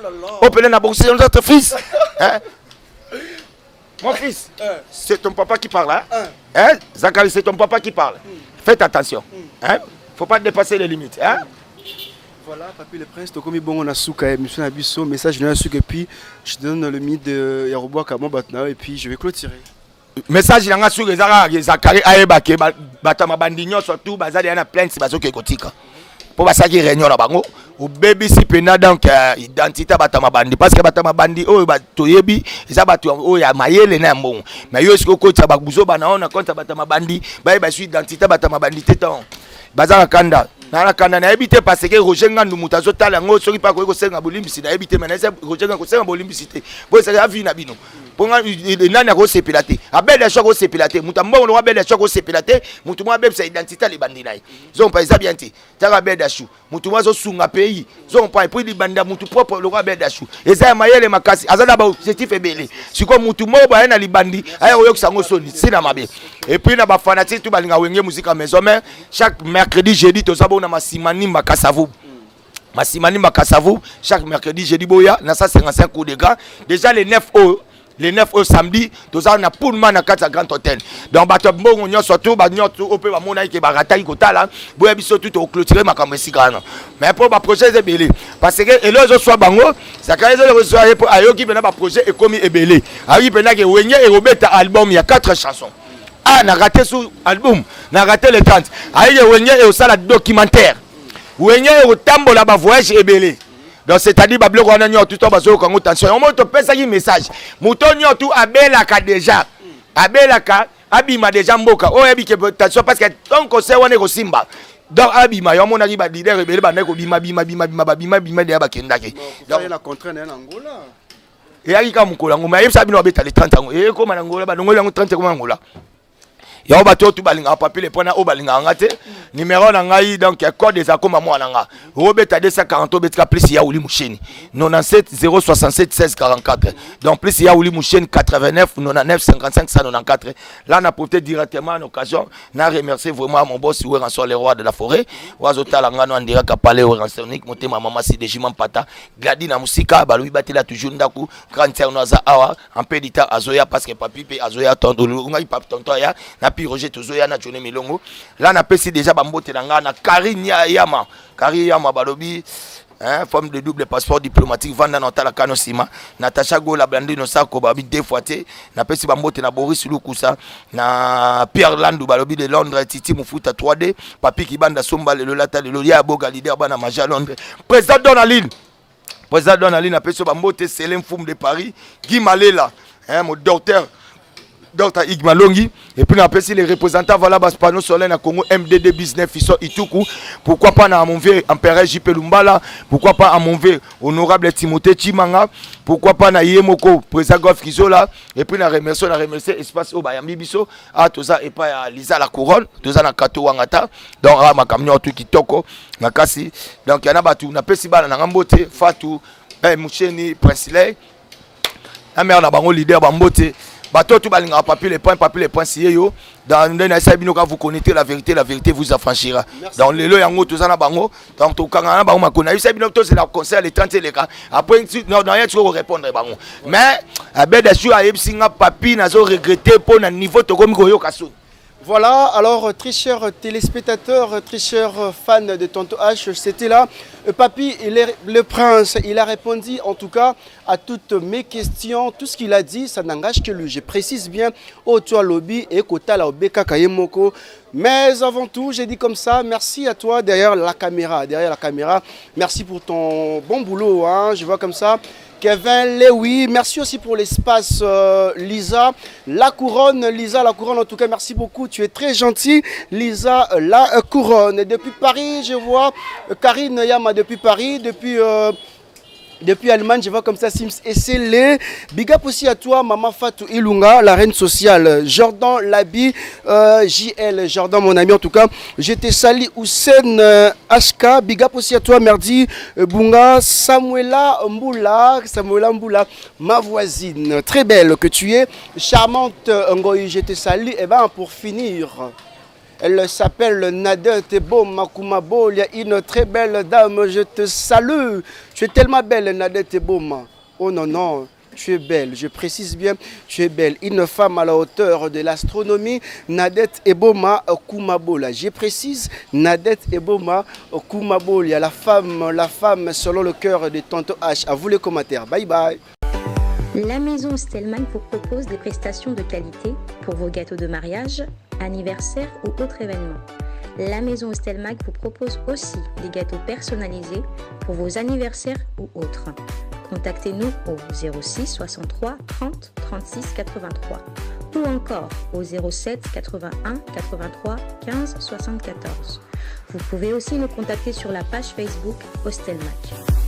Speaker 1: on peut na bon c'est notre fils hein. Mon fils, c'est ton papa qui parle, hein? Zachary, c'est ton papa qui parle. Faites attention, hein? Faut pas dépasser les limites, hein?
Speaker 2: Voilà, Papi le Prince, tu as mis bon on a souka, monsieur Nabiso, message je n'ai su et puis je donne le mythe de Yaroboa Kamon Batna et puis je vais clôturer.
Speaker 1: Message il y a sur les Zachary Aebake, Batama Bandignon surtout, Bazali y en a plein de bateaux qui kotika. Pour ça qui réunion là bango au baby si pena donc identité batama bandi parce que batama bandi oh batoyebi eza bato oh ya mayele na mbongo mais yo siko ko tsa babuzo bana on compte batama bandi ba su identité batama bandi teton bazala kanda na kanda na ebité parce que Roger Ngandu mutazo tala ngo soki pa ko senga bolimbisi na ebité mais na Roger Ngandu ko senga bolimbisi te bo ça vie na bino ponga nani ko sepilate abele shoko sepilate mutambo no abele shoko sepilate mutu mo abele sa identité le bandi nai zon pa bien ti taka bele dashu mutu mo zo sunga pays zon pa puis li banda mutu propre le abele dashu eza mayele makasi azana ba objectif ebele siko mutu mo ba na li bandi aya oyo kusango soni sina mabe et puis na ba fanatique tout balinga wenge musique à maison mais chaque mercredi jeudi to sabo na masimani makasavu Massimani Makasavu, chaque mercredi, jeudi boya, na ça 55 coups de gras. Déjà les 9 euros. Les 9 euros samedi, tout ça on a pour le man à 4 grand hôtel. Donc bateau bon on surtout ba nyoto ope ba mona ke ba rata iko tala, boya biso tout au clôturer ma kamesi kana. Mais pour ba projet de belé parce que et les soit bango, ça quand les reçoit pour ayoki bena ba projet et comme ebelé. Ayi bena ke wenye et robeta album, il y a 4 chansons. Ah, na raté sous album, na raté les 30. Ayi wenye et au sala documentaire. Wenye au tambola ba voyage ebelé. Donc c'est-à-dire bablo ko nanyo tout to bazo ko attention. On monte pesa ki message. Mutonyo tout abelaka déjà. Abelaka abima déjà mboka. O yebi ke attention parce que ton conseil wane ko simba. Donc abima yo mona ki ba leader ebelé ba neko bima de ba kendake.
Speaker 2: Donc la contrainte en Angola.
Speaker 1: Et ayi ka mukola ngoma yebisa bino abeta les 30 ans. Et ko manangola ba ngolo yango 30 ko mangola. Ya bato tu balinga papier le pona o balinga ngate numéro na ngai donc code des akoma mwana nga robeta 240 betka plus ya uli musheni 97 067 16 44 donc plus ya uli musheni 89 99 55 194 là na profité directement en occasion na remercier vraiment mon boss ou Rançon le roi de la forêt wazota la ngano andira ka parler au Rançonique motema mama si dejima mpata gladi na musika balubi batela toujours ndaku grand terre noza awa en pédita azoya parce que papi pe azoya tonto ngai pap tonto ya na Roger Tozoya na Johnny Milongo là na pesi déjà bambote na nga na Karinya Yama balobi hein forme de double passeport diplomatique vanda na tala kano sima Natacha Gola Blandino Sako babi deux fois te na pesi bambote na Boris Lukusa na Pierre Landou balobi de Londres Titi Mufuta 3D papi kibanda somba le lata le lolia boga leader bana maja Londres président Donalin na pesi bambote Céline Foum de Paris Guy Malela hein mon docteur Dr Igmalongi et puis on appelle les représentants voilà bas panneau solaire na Congo MDD business Fiso Ituku pourquoi pas na mon vieux empereur JP Lumbala pourquoi pas à mon vieux honorable Timothée Chimanga pourquoi pas na Yemoko président Golf Kizola et puis na remercier espace au Bayambi Biso à tout ça et pas à Lisa la couronne tout ça na Kato Wangata donc à ma camion tout kitoko na kasi donc yana batu na pesi bana na Ngambote Fatou Moucheni Prince la mère na bango leader bambote bateau tout balinga papier les points sié yo dans les sabino quand vous connaissez la vérité vous affranchira dans les lois yango tous na bango donc to kanga bango makona sabino to c'est la concert les 30 les cas après non rien tu répondre bango mais abeda sur a ebsinga papi nazo regretter pour na niveau to komi ko yo kaso.
Speaker 2: Voilà, alors très chers téléspectateurs, très chers fans de Tonto H, c'était là. Papi, le prince, il a répondu en tout cas à toutes mes questions. Tout ce qu'il a dit, ça n'engage que lui. Je précise bien, Otoa Lobby et Kota Laobeka Kayemoko. Mais avant tout, j'ai dit comme ça, merci à toi derrière la caméra. Merci pour ton bon boulot, hein, je vois comme ça. Kevin Lewi, merci aussi pour l'espace Lisa. La couronne, en tout cas, merci beaucoup. Tu es très gentil, Lisa, la couronne. Depuis Paris, je vois Karine Yama depuis Paris, depuis Depuis Allemagne, je vois comme ça Sims et Célé. Big up aussi à toi, Maman Fatou Ilunga, la reine sociale. Jordan Labi, JL, Jordan, mon ami en tout cas. J'étais Sali Hussein HK. Big up aussi à toi, Merdi Bunga, Samuela Mboula, ma voisine. Très belle que tu es. Charmante Ngoyi, j'étais Sali. Et ben pour finir. Elle s'appelle Nadette Eboma Kumabo. Il y a une très belle dame. Je te salue. Tu es tellement belle, Nadette Eboma. Oh non, non, tu es belle. Je précise bien, tu es belle. Une femme à la hauteur de l'astronomie. Nadette Eboma Kumabo. Là, je précise, Nadette Eboma Kumabo. Il y a la femme selon le cœur de Tonto H. À vous les commentaires. Bye bye.
Speaker 6: La maison Stelmach vous propose des prestations de qualité pour vos gâteaux de mariage, anniversaire ou autres événements. La maison Stelmach vous propose aussi des gâteaux personnalisés pour vos anniversaires ou autres. Contactez-nous au 06 63 30 36 83 ou encore au 07 81 83 15 74. Vous pouvez aussi nous contacter sur la page Facebook Stelmach.